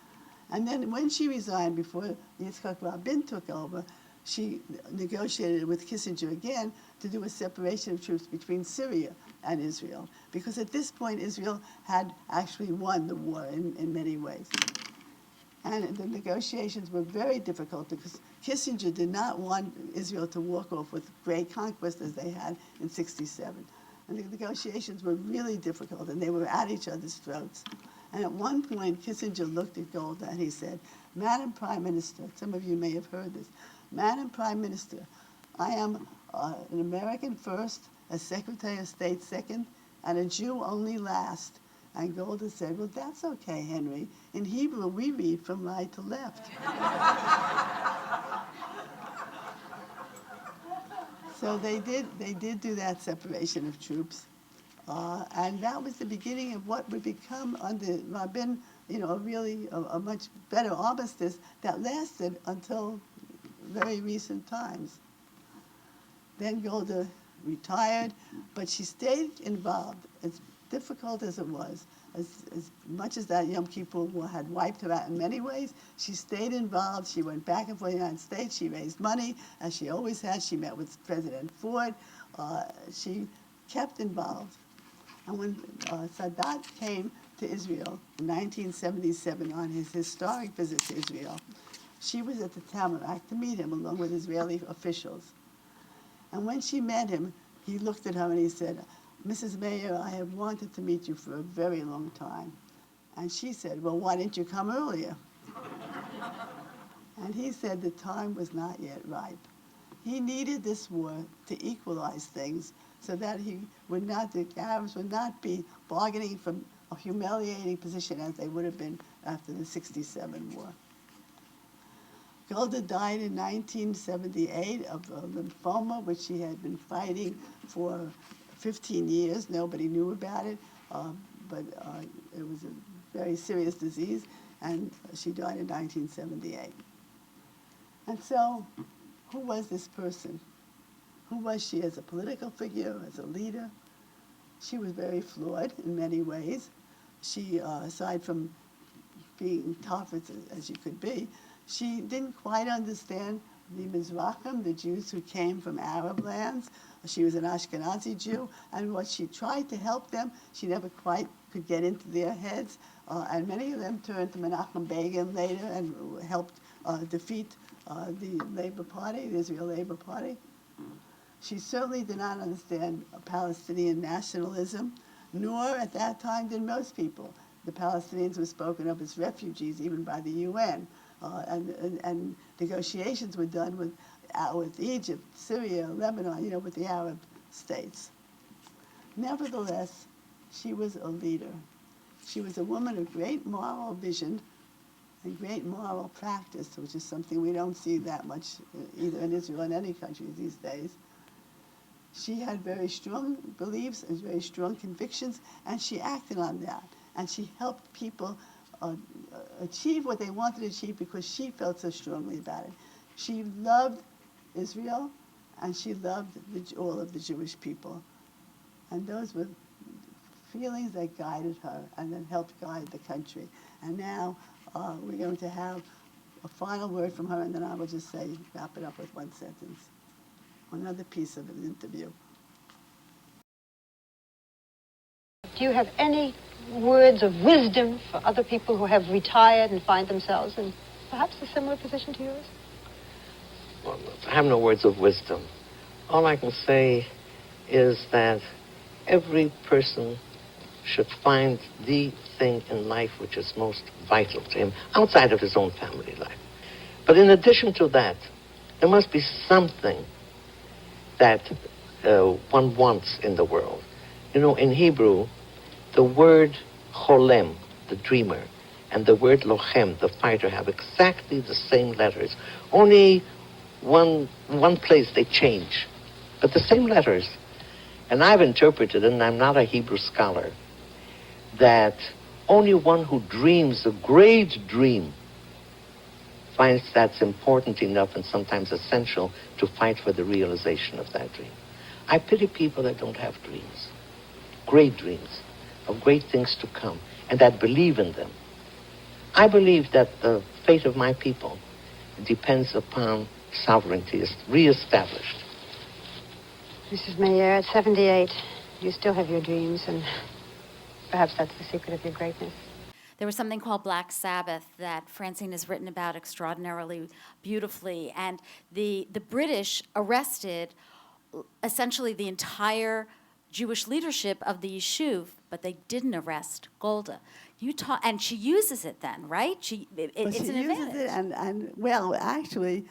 And then when she resigned, before Yitzhak Rabin took over, she negotiated with Kissinger again to do a separation of troops between Syria and Israel, because at this point Israel had actually won the war in many ways. And the negotiations were very difficult because Kissinger did not want Israel to walk off with great conquest as they had in '67. And the negotiations were really difficult, and they were at each other's throats. And at one point, Kissinger looked at Golda and he said, Madam Prime Minister, some of you may have heard this, Madam Prime Minister, I am an American first, a Secretary of State second, and a Jew only last. And Golda said, well, that's okay, Henry. In Hebrew, we read from right to left. So they did do that separation of troops. And that was the beginning of what would become under Rabin, a much better armistice that lasted until very recent times. Then Golda retired, but she stayed involved, as difficult as it was. As much as that Yom Kippur War had wiped her out in many ways, she stayed involved. She went back and forth to the United States. She raised money, as she always had. She met with President Ford. She kept involved. And when Sadat came to Israel in 1977 on his historic visit to Israel, she was at the Tamarack to meet him along with Israeli officials. And when she met him, he looked at her and he said, "Mrs. Meir, I have wanted to meet you for a very long time." And she said, "Well, why didn't you come earlier?" And he said the time was not yet ripe. He needed this war to equalize things so that the Arabs would not be bargaining from a humiliating position as they would have been after the '67 war. Golda died in 1978 of lymphoma, which she had been fighting for 15 years. Nobody knew about it, but it was a very serious disease, and she died in 1978. And so, who was this person? Who was she as a political figure, as a leader? She was very flawed in many ways. She, aside from being tough as you could be, she didn't quite understand the Mizrachim, the Jews who came from Arab lands. She was an Ashkenazi Jew, and what she tried to help them, she never quite could get into their heads. And many of them turned to Menachem Begin later and helped defeat the Labour Party, the Israel Labour Party. She certainly did not understand Palestinian nationalism, nor at that time did most people. The Palestinians were spoken of as refugees, even by the UN. And negotiations were done with Egypt, Syria, Lebanon, with the Arab states. Nevertheless, she was a leader. She was a woman of great moral vision and great moral practice, which is something we don't see that much either in Israel or in any country these days. She had very strong beliefs and very strong convictions, and she acted on that. And she helped people achieve what they wanted to achieve because she felt so strongly about it. She loved Israel, and she loved all of the Jewish people. And those were feelings that guided her and that helped guide the country. And now we're going to have a final word from her, and then I will just wrap it up with one sentence. Another piece of an interview. Do you have any words of wisdom for other people who have retired and find themselves in perhaps a similar position to yours? Well, I have no words of wisdom. All I can say is that every person should find the thing in life which is most vital to him outside of his own family life. But in addition to that, there must be something that one wants in the world. In Hebrew, the word cholem, the dreamer, and the word lochem, the fighter, have exactly the same letters. Only one place they change, but the same letters. And I've interpreted, and I'm not a Hebrew scholar, that only one who dreams a great dream finds that's important enough and sometimes essential to fight for the realization of that dream. I pity people that don't have dreams, great dreams, of great things to come, and that believe in them. I believe that the fate of my people depends upon sovereignty is reestablished. Mrs. Meir, at 78, you still have your dreams, and perhaps that's the secret of your greatness. There was something called Black Sabbath that Francine has written about extraordinarily beautifully, and the British arrested essentially the entire Jewish leadership of the Yishuv, but they didn't arrest Golda. And she uses it then, right? It's an advantage. It, and well, actually,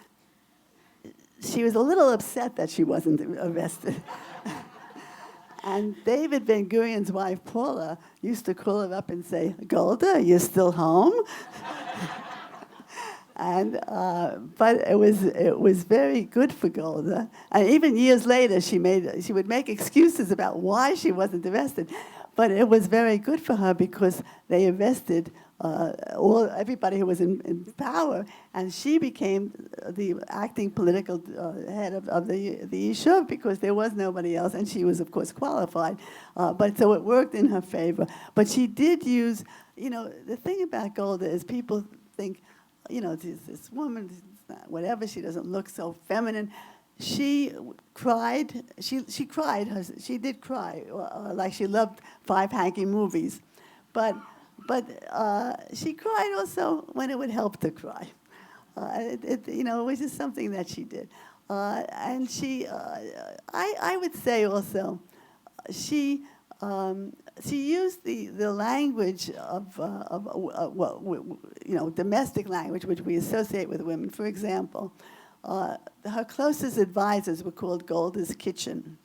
she was a little upset that she wasn't arrested. And David Ben Gurion's wife, Paula, used to call her up and say, "Golda, you're still home?" And but it was very good for Golda. And even years later, she would make excuses about why she wasn't arrested. But it was very good for her because they arrested everybody who was in power, and she became the acting political head of the Yishuv because there was nobody else, and she was, of course, qualified. But so it worked in her favor. But she did use, the thing about Golda is people think, this woman, whatever, she doesn't look so feminine. She cried. She cried. She did cry, like she loved five hanky movies, but she cried also when it would help to cry. It was just something that she did. And I would say also, she used the language of domestic language, which we associate with women. For example, her closest advisors were called Golda's kitchen.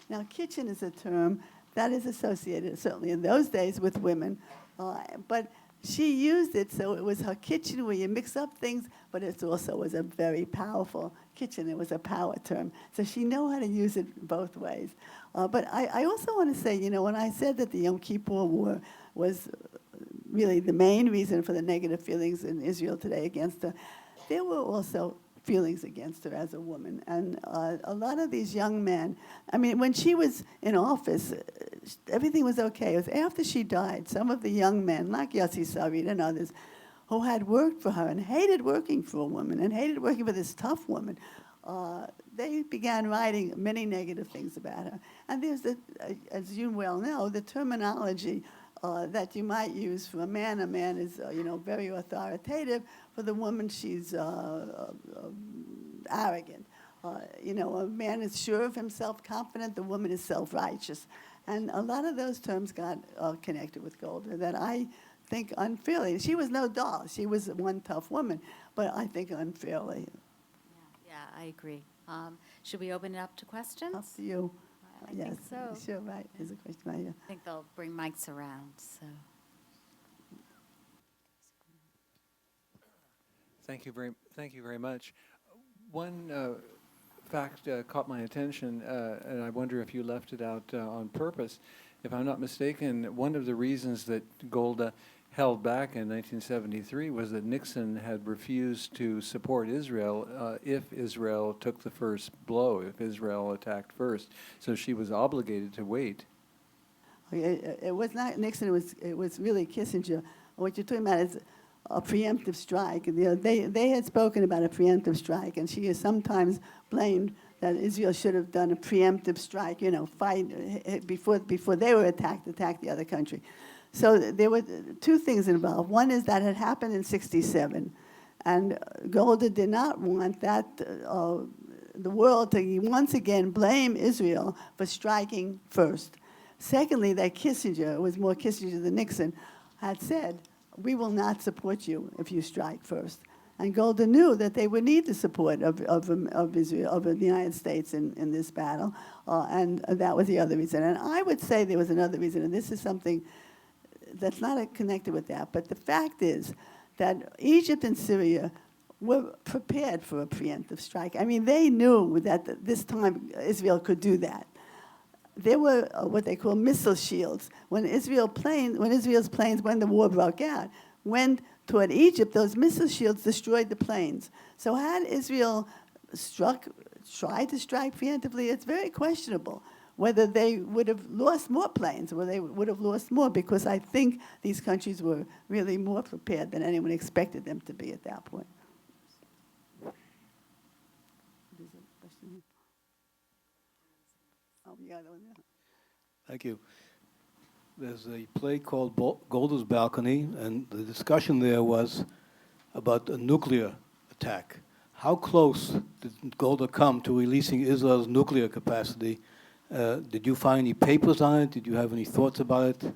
Now, kitchen is a term that is associated, certainly in those days, with women, but she used it so it was her kitchen where you mix up things, but it also was a very powerful kitchen. It was a power term. So she knew how to use it both ways. But I also want to say, when I said that the Yom Kippur War was really the main reason for the negative feelings in Israel today against her, there were also feelings against her as a woman. And a lot of these young men, I mean, when she was in office, everything was okay. It was after she died, some of the young men, like Yossi Sarid and others, who had worked for her and hated working for a woman and hated working for this tough woman, they began writing many negative things about her. And there's, as you well know, the terminology that you might use for a man. A man is, very authoritative. For the woman, she's arrogant. A man is sure of himself, confident. The woman is self-righteous. And a lot of those terms got connected with Golda that I think unfairly. She was no doll. She was one tough woman, but I think unfairly. Yeah, I agree. Should we open it up to questions? Up to you. I Yes, think so. sure, right. There's a question right here. I think they'll bring mics around, so. Thank you very much. One fact caught my attention, and I wonder if you left it out on purpose. If I'm not mistaken, one of the reasons that Golda held back in 1973 was that Nixon had refused to support Israel if Israel took the first blow, if Israel attacked first. So she was obligated to wait. It was not Nixon. It was really Kissinger. What you're talking about is a preemptive strike. They had spoken about a preemptive strike, and she is sometimes blamed that Israel should have done a preemptive strike. Fight before they were attack the other country. So there were two things involved. One is that had happened in '67, and Golda did not want that the world to once again blame Israel for striking first. Secondly, that Kissinger, it was more Kissinger than Nixon, had said, "We will not support you if you strike first." And Golda knew that they would need the support of Israel, of the United States in this battle, and that was the other reason. And I would say there was another reason, and this is something that's not connected with that, but the fact is that Egypt and Syria were prepared for a preemptive strike. I mean, they knew that this time Israel could do that. There were what they call missile shields. When Israel's planes, when the war broke out, went toward Egypt, those missile shields destroyed the planes. So had Israel tried to strike preemptively, it's very questionable whether they would have lost more planes, or they would have lost more, because I think these countries were really more prepared than anyone expected them to be at that point. There's a question here. Oh, yeah, that one there. Thank you. There's a play called Golda's Balcony, and the discussion there was about a nuclear attack. How close did Golda come to releasing Israel's nuclear capacity? Did you find any papers on it? Did you have any thoughts about it?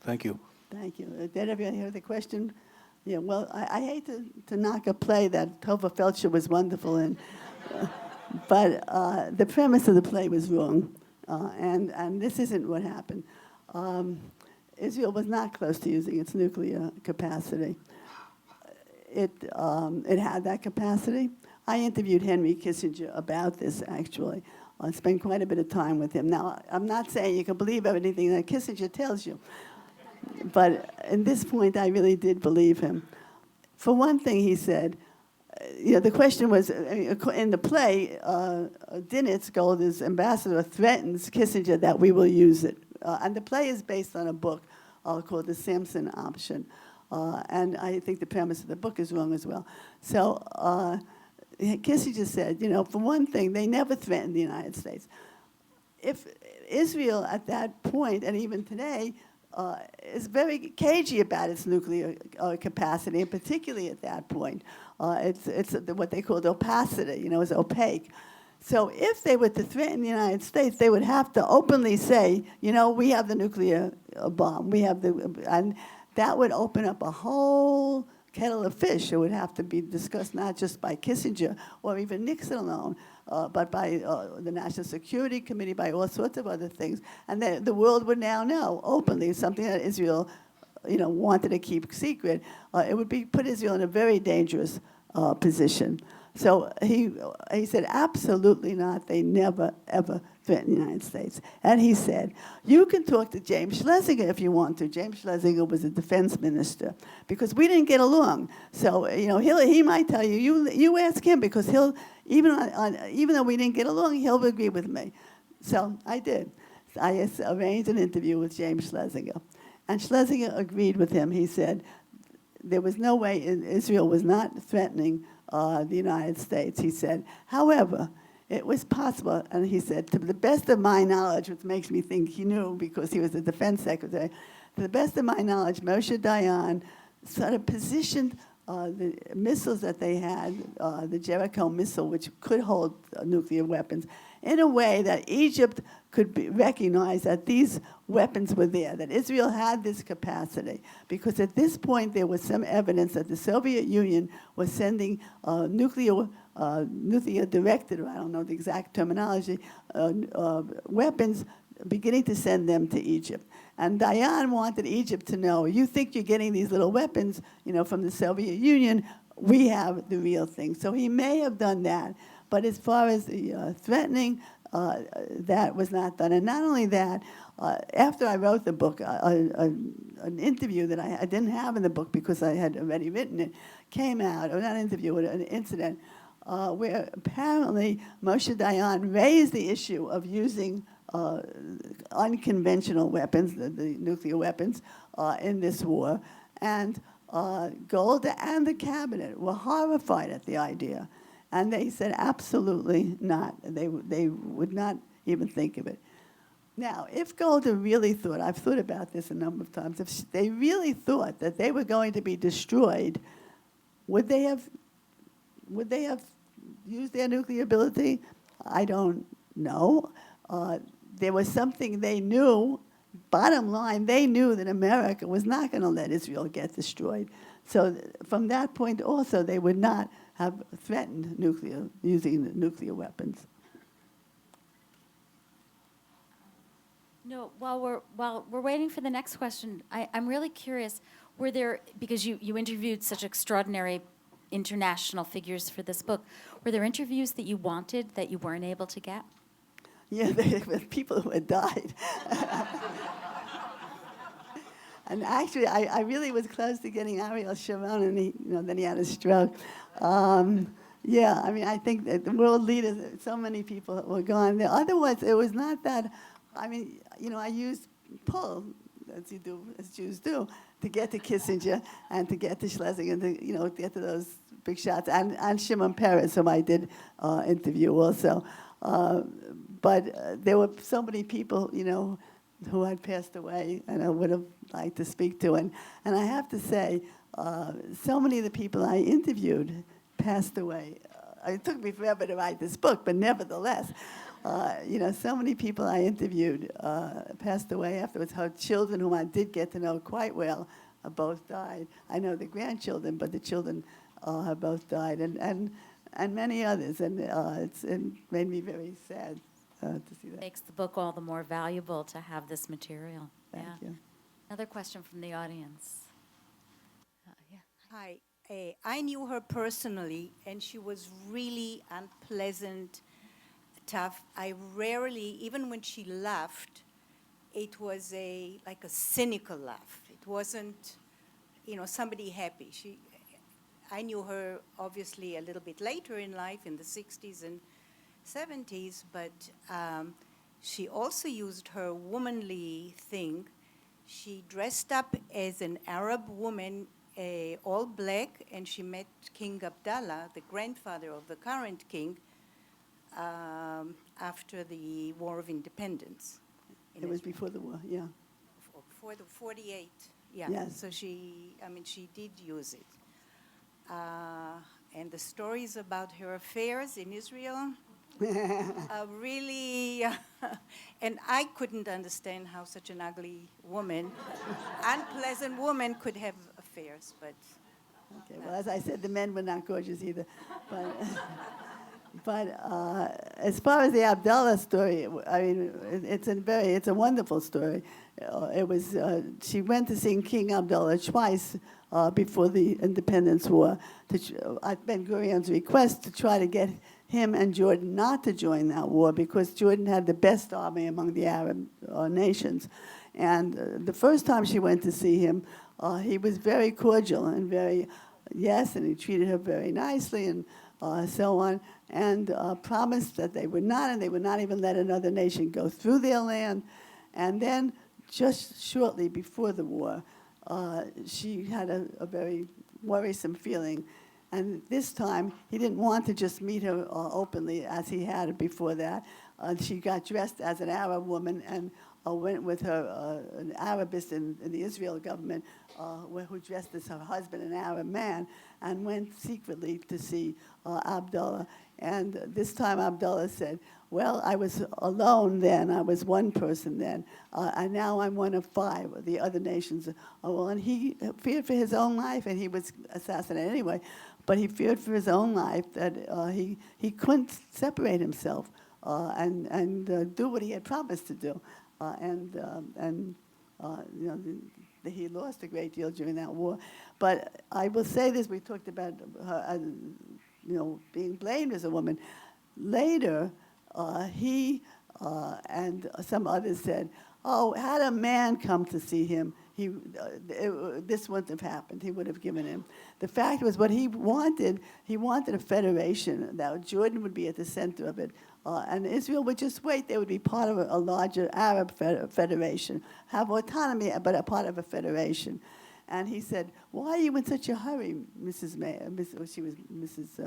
Thank you. Thank you. Did everyone hear the question? Yeah, well, I hate to knock a play that Tova Felcher was wonderful in, but the premise of the play was wrong, and this isn't what happened. Israel was not close to using its nuclear capacity. It had that capacity. I interviewed Henry Kissinger about this, actually. I spent quite a bit of time with him. Now, I'm not saying you can believe everything that Kissinger tells you, but at this point, I really did believe him. For one thing, he said, the question was, in the play, Dinitz, Golda's ambassador, threatens Kissinger that we will use it. And the play is based on a book called The Samson Option. And I think the premise of the book is wrong as well. So Kissinger said, for one thing, they never threatened the United States. If Israel at that point, and even today, is very cagey about its nuclear capacity, and particularly at that point, it's what they called opacity, it's opaque. So if they were to threaten the United States, they would have to openly say, you know, we have the nuclear bomb, and that would open up a whole kettle of fish. It would have to be discussed not just by Kissinger or even Nixon alone, but by the National Security Committee, by all sorts of other things. And the world would now know openly something that Israel, wanted to keep secret. It would put Israel in a very dangerous position. So he said, absolutely not. They never, ever threatened the United States. And he said, you can talk to James Schlesinger if you want to. James Schlesinger was a defense minister, because we didn't get along. So, he might tell you, you ask him, because he'll, even though we didn't get along, he'll agree with me. So I did. I arranged an interview with James Schlesinger. And Schlesinger agreed with him. He said there was no way Israel was not threatening the United States. He said, however, it was possible, and he said, to the best of my knowledge, which makes me think he knew because he was the defense secretary, to the best of my knowledge, Moshe Dayan sort of positioned the missiles that they had, the Jericho missile, which could hold nuclear weapons, in a way that Egypt could recognize that these weapons were there, that Israel had this capacity. Because at this point, there was some evidence that the Soviet Union was sending nuclear-directed, I don't know the exact terminology, weapons, beginning to send them to Egypt. And Dayan wanted Egypt to know, you think you're getting these little weapons, from the Soviet Union, we have the real thing. So he may have done that. But as far as the threatening, that was not done. And not only that, after I wrote the book, an interview that I didn't have in the book because I had already written it, came out, or not an interview, but an incident, where apparently Moshe Dayan raised the issue of using unconventional weapons, the nuclear weapons, in this war. And Golda and the cabinet were horrified at the idea. And they said, absolutely not. They would not even think of it. Now, if Golda really thought, I've thought about this a number of times, if they really thought that they were going to be destroyed, would they have used their nuclear ability? I don't know. There was something they knew. Bottom line, they knew that America was not going to let Israel get destroyed. So from that point also, they would not have threatened using nuclear weapons. No, while we're waiting for the next question, I'm really curious, were there, because you interviewed such extraordinary international figures for this book, were there interviews that you wanted that you weren't able to get? Yeah, with people who had died. And actually, I really was close to getting Ariel Sharon, and then he had a stroke. Yeah, I mean, I think that the world leaders, so many people were gone. The other ones, it was not that. I mean, I used pull, as you do, as Jews do, to get to Kissinger and to get to Schlesinger, and to get to those big shots, and Shimon Peres, whom I did interview also. But there were so many people, who had passed away, and I would have liked to speak to. And I have to say, so many of the people I interviewed passed away. It took me forever to write this book, but nevertheless, so many people I interviewed passed away afterwards. Her children, whom I did get to know quite well, both died. I know the grandchildren, but the children have both died, and many others. And it made me very sad to see that. Makes the book all the more valuable to have this material. Thank you. Another question from the audience. Hi. I knew her personally, and she was really unpleasant, tough. I rarely, even when she laughed, it was like a cynical laugh. It wasn't, somebody happy. I knew her obviously a little bit later in life, in the 60s and 70s, but she also used her womanly thing. She dressed up as an Arab woman, all black, and she met King Abdallah, the grandfather of the current king, after the War of Independence. It was before the war, yeah. For the 48, yeah. Yes. So she did use it. And the stories about her affairs in Israel, really, and I couldn't understand how such an ugly woman, unpleasant woman, could have affairs. But Okay, well, as I said, the men were not gorgeous either. But, as far as the Abdullah story, I mean, it's a wonderful story. She went to see King Abdullah twice before the Independence War at Ben Gurion's request to try to get him and Jordan not to join that war because Jordan had the best army among the Arab nations. And the first time she went to see him, he was very cordial and and he treated her very nicely and so on, and promised that they would not even let another nation go through their land. And then, just shortly before the war, she had a very worrisome feeling. And this time, he didn't want to just meet her openly as he had before that. She got dressed as an Arab woman and went with her, an Arabist in the Israel government, who dressed as her husband, an Arab man, and went secretly to see Abdullah. And this time Abdullah said, well, I was alone then, I was one person then, and now I'm one of five. The other nations and he feared for his own life, and he was assassinated anyway, but he feared for his own life that he couldn't separate himself and do what he had promised to do. He lost a great deal during that war. But I will say this, we talked about her being blamed as a woman. Later, he and some others said, oh, had a man come to see him, this wouldn't have happened. He would have given him. The fact was what he wanted a federation, that Jordan would be at the center of it. And Israel would just wait. They would be part of a larger Arab federation, have autonomy, but a part of a federation. And he said, why are you in such a hurry, Mrs. Mayer? She was Mrs.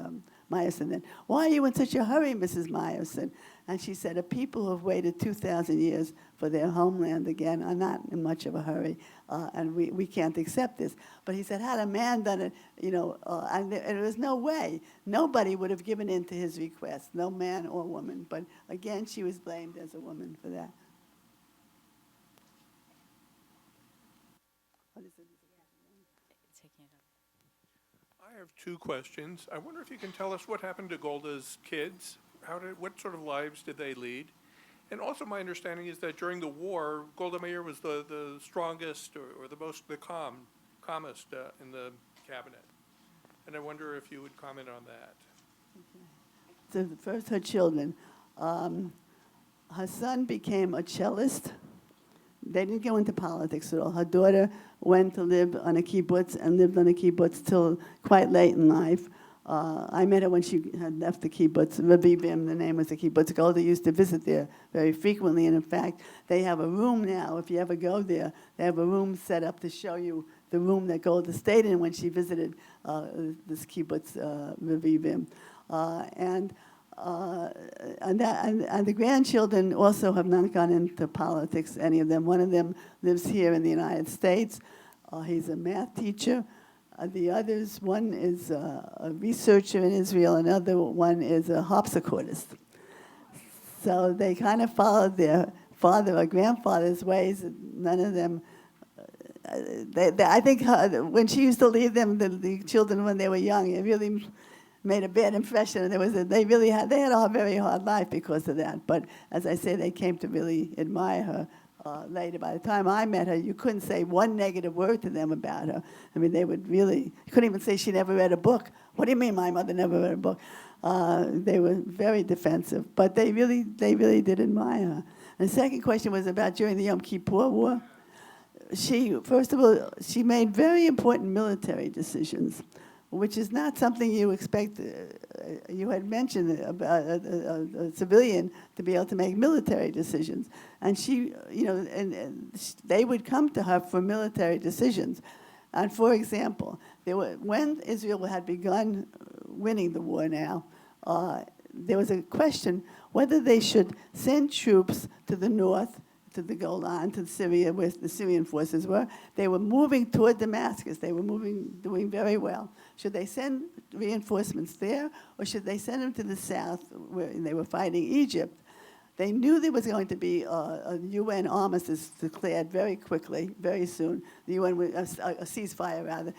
Myosin then. Why are you in such a hurry, Mrs. Myosin? And she said, a people who have waited 2,000 years for their homeland again are not in much of a hurry, and we can't accept this. But he said, had a man done it, and there was no way. Nobody would have given in to his request, no man or woman. But again, she was blamed as a woman for that. I have two questions. I wonder if you can tell us what happened to Golda's kids. What sort of lives did they lead? And also my understanding is that during the war, Golda Meir was the strongest or the calmest in the cabinet. And I wonder if you would comment on that. So first, her children. Her son became a cellist. They didn't go into politics at all. Her daughter went to live on a kibbutz and lived on a kibbutz till quite late in life. I met her when she had left the kibbutz, Revivim, the name was the kibbutz. Golda used to visit there very frequently, and in fact, they have a room now, if you ever go there, they have a room set up to show you the room that Golda stayed in when she visited this kibbutz, Revivim. And the grandchildren also have not gone into politics, any of them. One of them lives here in the United States. He's a math teacher. The others, one is a researcher in Israel, another one is a harpsichordist. So they kind of followed their father or grandfather's ways. None of them, I think when she used to leave them, the children when they were young, it really made a bad impression. And they had a very hard life because of that. But as I say, they came to really admire her later. By the time I met her, you couldn't say one negative word to them about her. I mean, they would really, you couldn't even say she never read a book. What do you mean my mother never read a book? They were very defensive, but they really did admire her. And the second question was about during the Yom Kippur War. First of all, she made very important military decisions, which is not something you expect. You had mentioned about a civilian to be able to make military decisions. And she, they would come to her for military decisions. And for example, when Israel had begun winning the war now, there was a question whether they should send troops to the north to the Golan, to Syria, where the Syrian forces were. They were moving toward Damascus. They were doing very well. Should they send reinforcements there, or should they send them to the south, where they were fighting Egypt? They knew there was going to be a UN armistice declared very quickly, very soon. The UN, a ceasefire rather,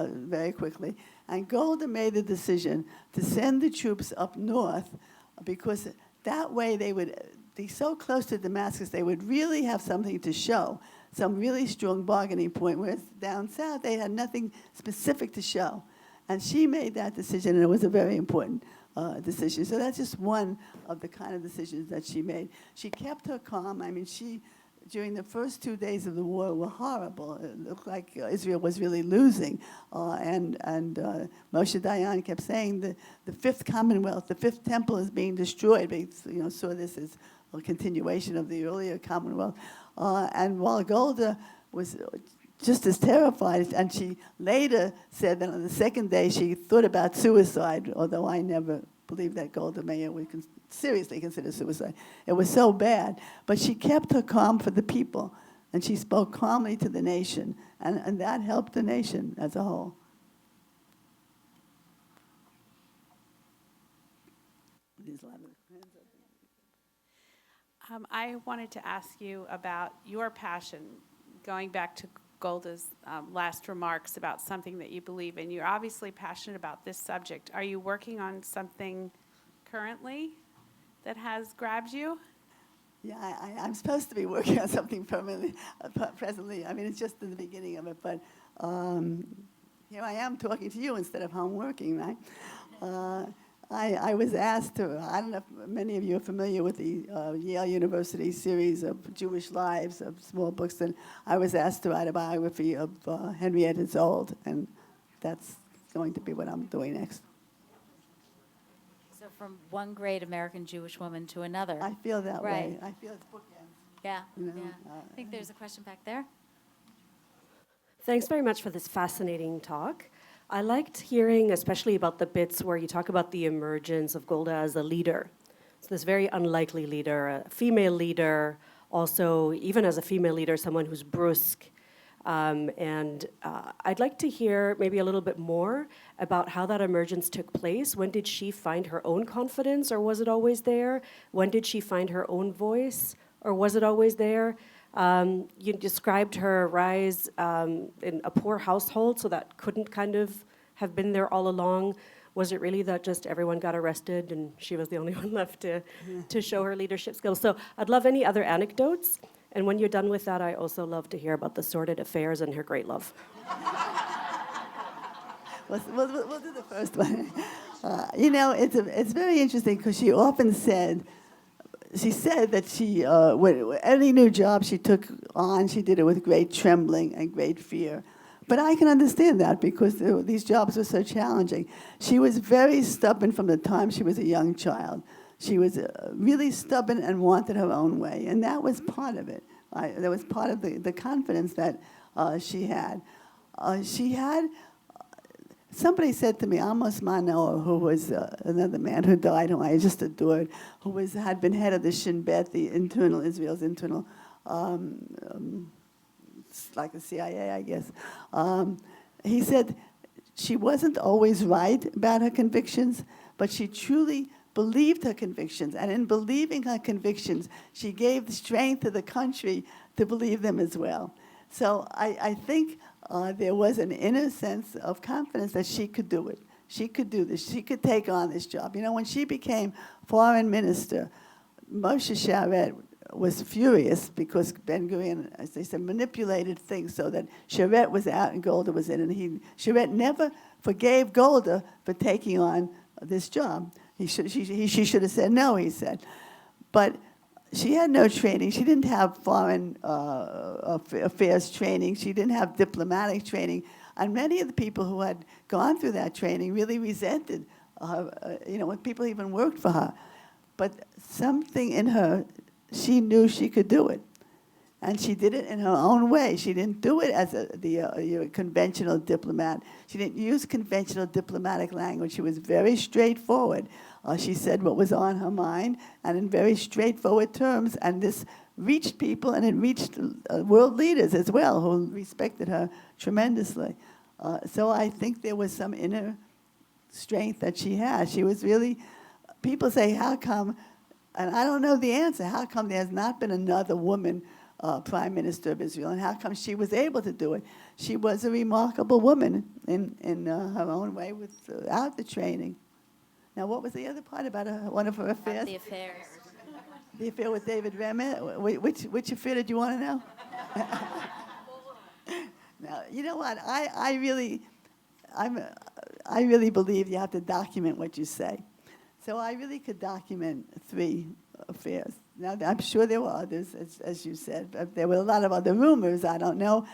very quickly. And Golda made the decision to send the troops up north, because that way they would be so close to Damascus, they would really have something to show, some really strong bargaining point, whereas down south they had nothing specific to show. And she made that decision, and it was a very important decision. So that's just one of the kind of decisions that she made. She kept her calm. I mean, during the first 2 days of the war were horrible. It looked like Israel was really losing. And Moshe Dayan kept saying the fifth Commonwealth, the fifth temple is being destroyed. They saw this as a continuation of the earlier Commonwealth. And while Golda was just as terrified, and she later said that on the second day she thought about suicide, although I never believed that Golda Meir would seriously consider suicide. It was so bad. But she kept her calm for the people, and she spoke calmly to the nation, and that helped the nation as a whole. I wanted to ask you about your passion, going back to Golda's last remarks about something that you believe in. You're obviously passionate about this subject. Are you working on something currently that has grabbed you? Yeah, I'm supposed to be working on something presently. I mean, it's just in the beginning of it, but here I am talking to you instead of home working, right? I was asked to, I don't know if many of you are familiar with the Yale University series of Jewish lives, of small books, and I was asked to write a biography of Henrietta Zold, and that's going to be what I'm doing next. So from one great American Jewish woman to another. I feel that Right. way. I feel it's bookends. Yeah, You know, yeah. I think there's a question back there. Thanks very much for this fascinating talk. I liked hearing especially about the bits where you talk about the emergence of Golda as a leader. So this very unlikely leader, a female leader, also even as a female leader, someone who's brusque. I'd like to hear maybe a little bit more about how that emergence took place. When did she find her own confidence, or was it always there? When did she find her own voice, or was it always there? You described her rise in a poor household, so that couldn't kind of have been there all along. Was it really that just everyone got arrested and she was the only one left to show her leadership skills? So I'd love any other anecdotes. And when you're done with that, I also love to hear about the sordid affairs and her great love. We'll do the first one. It's very interesting because she often said, that any new job she took on, she did it with great trembling and great fear. But I can understand that because these jobs were so challenging. She was very stubborn from the time she was a young child. She was really stubborn and wanted her own way, and that was part of it. That was part of the confidence that she had. Somebody said to me, Amos Perlmutter, who was another man who died, who I just adored, who had been head of the Shin Bet, Israel's internal, it's like the CIA, I guess. He said she wasn't always right about her convictions, but she truly believed her convictions. And in believing her convictions, she gave the strength to the country to believe them as well. So I think there was an inner sense of confidence that she could do it. She could do this. She could take on this job. You know, when she became foreign minister, Moshe Sharet was furious because Ben-Gurion, as they said, manipulated things so that Sharet was out and Golda was in. And Sharet never forgave Golda for taking on this job. She should have said no, he said. But she had no training. She didn't have foreign affairs training. She didn't have diplomatic training. And many of the people who had gone through that training really resented her, when people even worked for her. But something in her, she knew she could do it. And she did it in her own way. She didn't do it as a conventional diplomat. She didn't use conventional diplomatic language. She was very straightforward. She said what was on her mind, and in very straightforward terms, and this reached people, and it reached world leaders as well, who respected her tremendously. So I think there was some inner strength that she had. She was really, people say, how come, and I don't know the answer, how come there has not been another woman prime minister of Israel, and how come she was able to do it? She was a remarkable woman in her own way without the training. Now, what was the other part about one of her affairs? The affairs. The affair with David Ramos? Which affair did you want to know? Now, you know what? I really believe you have to document what you say. So I really could document 3 affairs. Now, I'm sure there were others, as you said. But there were a lot of other rumors. I don't know.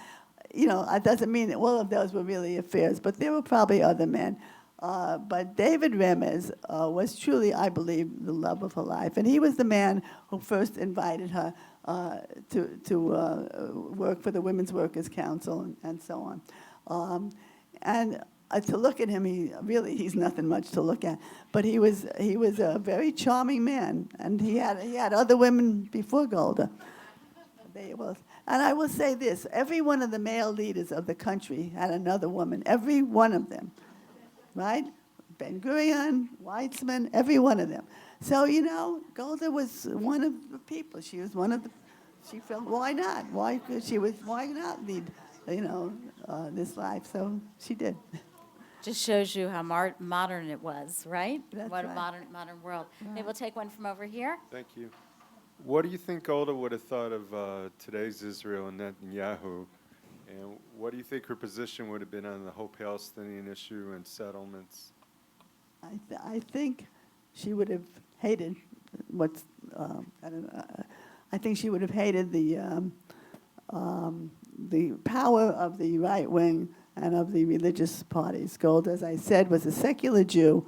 You know, it doesn't mean that all of those were really affairs, but there were probably other men. But David Ramos was truly, I believe, the love of her life. And he was the man who first invited her to work for the Women's Workers' Council and so on. And to look at him, he's nothing much to look at. But he was a very charming man, and he had other women before Golda. And I will say this, every one of the male leaders of the country had another woman, every one of them, right? Ben-Gurion, Weizmann, every one of them. So, you know, Golda was one of the people. She was one of the, she felt, why not? Why not lead, you know, this life? So she did. Just shows you how modern it was, right? That's What right. a modern world. Maybe we'll take one from over here. Thank you. What do you think Golda would have thought of today's Israel and Netanyahu? And what do you think her position would have been on the whole Palestinian issue and settlements? I think she would have hated what's, I don't know, I think she would have hated the power of the right wing and of the religious parties. Golda, as I said, was a secular Jew.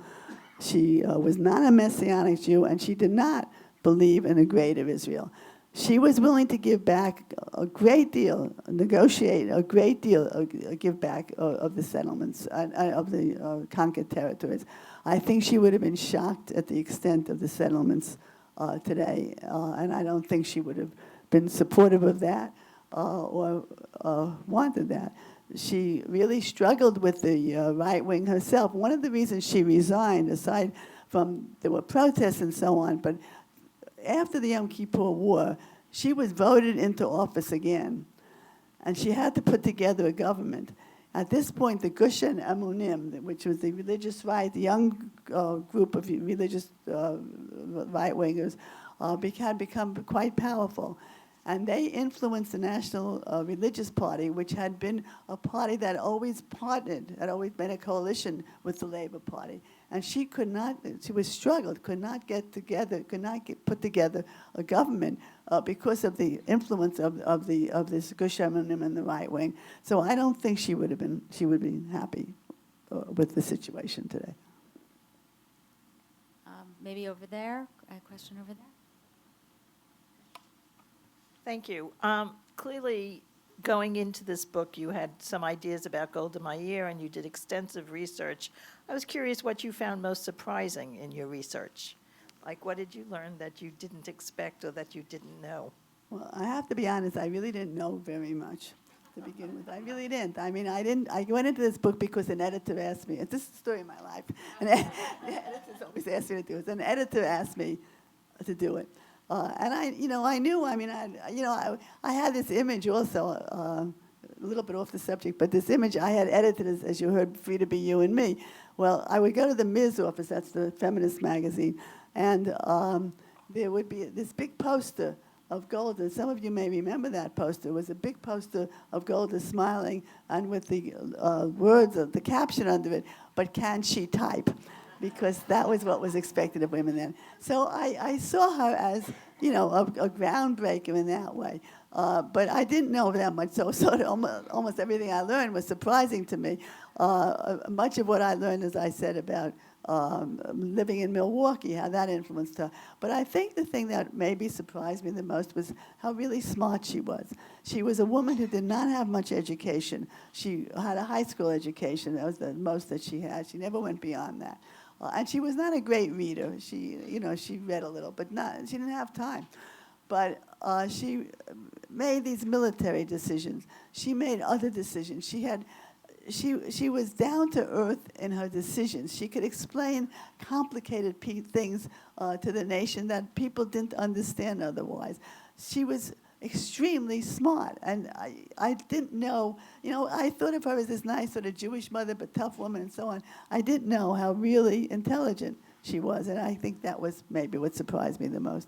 She was not a Messianic Jew, and she did not believe in a greater Israel. She was willing to give back a great deal, negotiate a great deal, give back of the settlements, of the conquered territories. I think she would have been shocked at the extent of the settlements today, and I don't think she would have been supportive of that or wanted that. She really struggled with the right wing herself. One of the reasons she resigned, aside from there were protests and so on, but after the Yom Kippur War, she was voted into office again, and she had to put together a government. At this point, the Gush Emunim, which was the religious right, the young group of religious right-wingers, had become quite powerful. And they influenced the National Religious Party, which had been a party that always partnered, had always been a coalition with the Labor Party. And she could not, she was struggled, could not get together, put together a government because of the influence of this Gush Emunim and the right wing. So I don't think she would be happy with the situation today. Maybe over there, a question over there. Thank you. Clearly, going into this book, you had some ideas about Golda Meir, and you did extensive research. I was curious what you found most surprising in your research. Like, what did you learn that you didn't expect or that you didn't know? Well, I have to be honest, I really didn't know very much to begin with. I really didn't. I mean, I went into this book because an editor asked me, and this is the story of my life, and the editors always ask me to do it. An editor asked me to do it. And I knew, I mean, I had this image also, a little bit off the subject, but this image I had edited, as you heard, Free to Be You and Me. Well, I would go to the Meirs office, that's the feminist magazine, and there would be this big poster of Golda. Some of you may remember that poster. It was a big poster of Golda smiling and with the words, of the caption under it, but can she type? Because that was what was expected of women then. So I saw her as, you know, a groundbreaker in that way. But I didn't know that much, so sort of almost everything I learned was surprising to me. Much of what I learned, as I said, about living in Milwaukee, how that influenced her. But I think the thing that maybe surprised me the most was how really smart she was. She was a woman who did not have much education. She had a high school education. That was the most that she had. She never went beyond that. And she was not a great reader. She read a little, but she didn't have time. but she made these military decisions. She made other decisions. She was down to earth in her decisions. She could explain complicated things to the nation that people didn't understand otherwise. She was extremely smart, and I didn't know, I thought of her as this nice sort of Jewish mother, but tough woman and so on. I didn't know how really intelligent she was, and I think that was maybe what surprised me the most.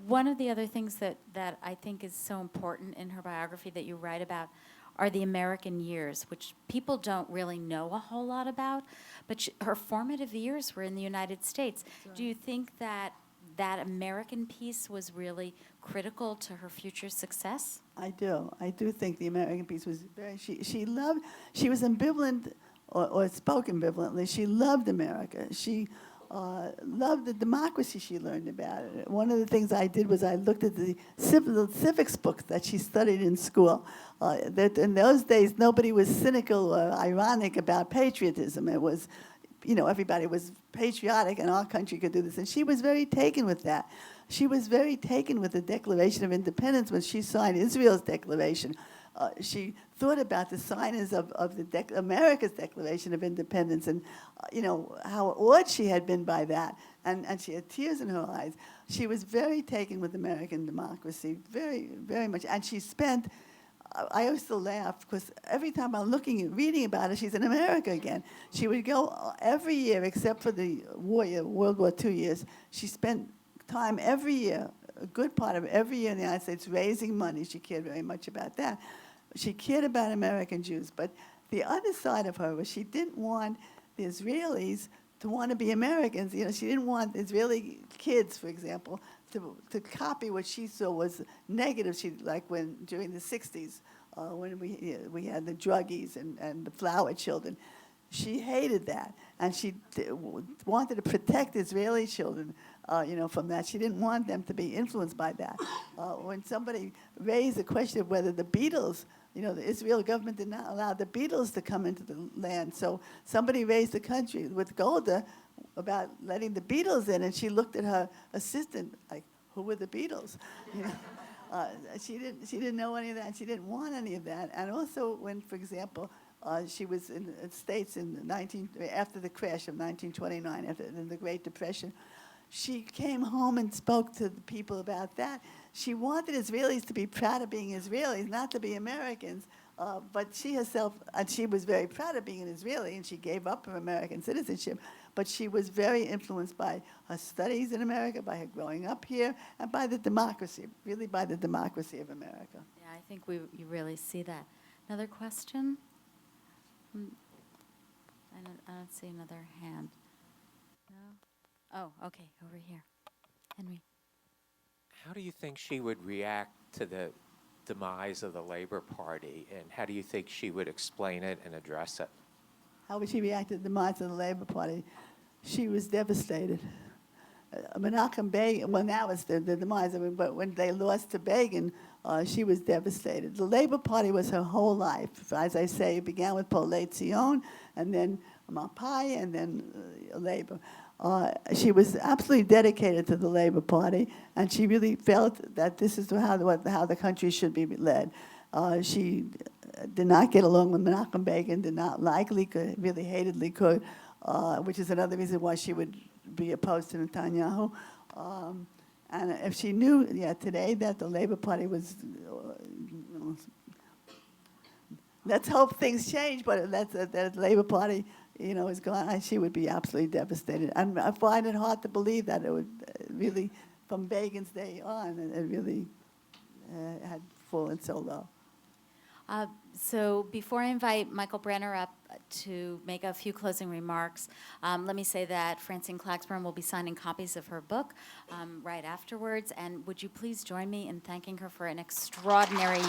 One of the other things that I think is so important in her biography that you write about are the American years, which people don't really know a whole lot about, but her formative years were in the United States. Right. Do you think that American piece was really critical to her future success? I do think the American piece was very, she was ambivalent, or spoke ambivalently. She loved America. She loved the democracy she learned about it. One of the things I did was I looked at the civics books that she studied in school. That in those days, nobody was cynical or ironic about patriotism. It was, everybody was patriotic, and our country could do this. And she was very taken with that. She was very taken with the Declaration of Independence when she signed Israel's declaration. She thought about the signers of America's Declaration of Independence, and how awed she had been by that, and she had tears in her eyes. She was very taken with American democracy, very, very much. And she spent, I used to laugh because every time I'm reading about her, she's in America again. She would go every year, except for the World War II years. She spent time every year, a good part of every year in the United States, raising money. She cared very much about that. She cared about American Jews. But the other side of her was she didn't want the Israelis to want to be Americans. She didn't want Israeli kids, for example, to copy what she saw was negative. During the 60s, when we had the druggies and the flower children. She hated that, and she wanted to protect Israeli children, from that. She didn't want them to be influenced by that. When somebody raised the question of whether the Beatles, the Israeli government did not allow the Beatles to come into the land, so somebody raised the country with Golda about letting the Beatles in, and she looked at her assistant like, who were the Beatles? She didn't know any of that. She didn't want any of that. And also when, for example, she was in the States after the crash of 1929, after the Great Depression. She came home and spoke to the people about that. She wanted Israelis to be proud of being Israelis, not to be Americans. But she herself, and she was very proud of being an Israeli, and she gave up her American citizenship. But she was very influenced by her studies in America, by her growing up here, and by the democracy, really by the democracy of America. Yeah, I think you really see that. Another question? I don't see another hand. No? Oh, okay, over here. Henry. How do you think she would react to the demise of the Labor Party, and how do you think she would explain it and address it? How would she react to the demise of the Labor Party? She was devastated. Menachem Begin, well, now it's the demise of it, but when they lost to Begin, she was devastated. The Labor Party was her whole life. As I say, it began with Polei Zion, and then Mapai, and then Labor. She was absolutely dedicated to the Labor Party, and she really felt that this is how the country should be led. She did not get along with Menachem Begin, did not like Likud, really hated Likud, which is another reason why she would be opposed to Netanyahu. And if she knew today that the Labor Party was, let's hope things change, but that the Labor Party is gone, she would be absolutely devastated. And I find it hard to believe that it would really, from Begin's day on, it really had fallen so low. So before I invite Michael Brenner up to make a few closing remarks, let me say that Francine Klagsbrun will be signing copies of her book right afterwards. And would you please join me in thanking her for an extraordinary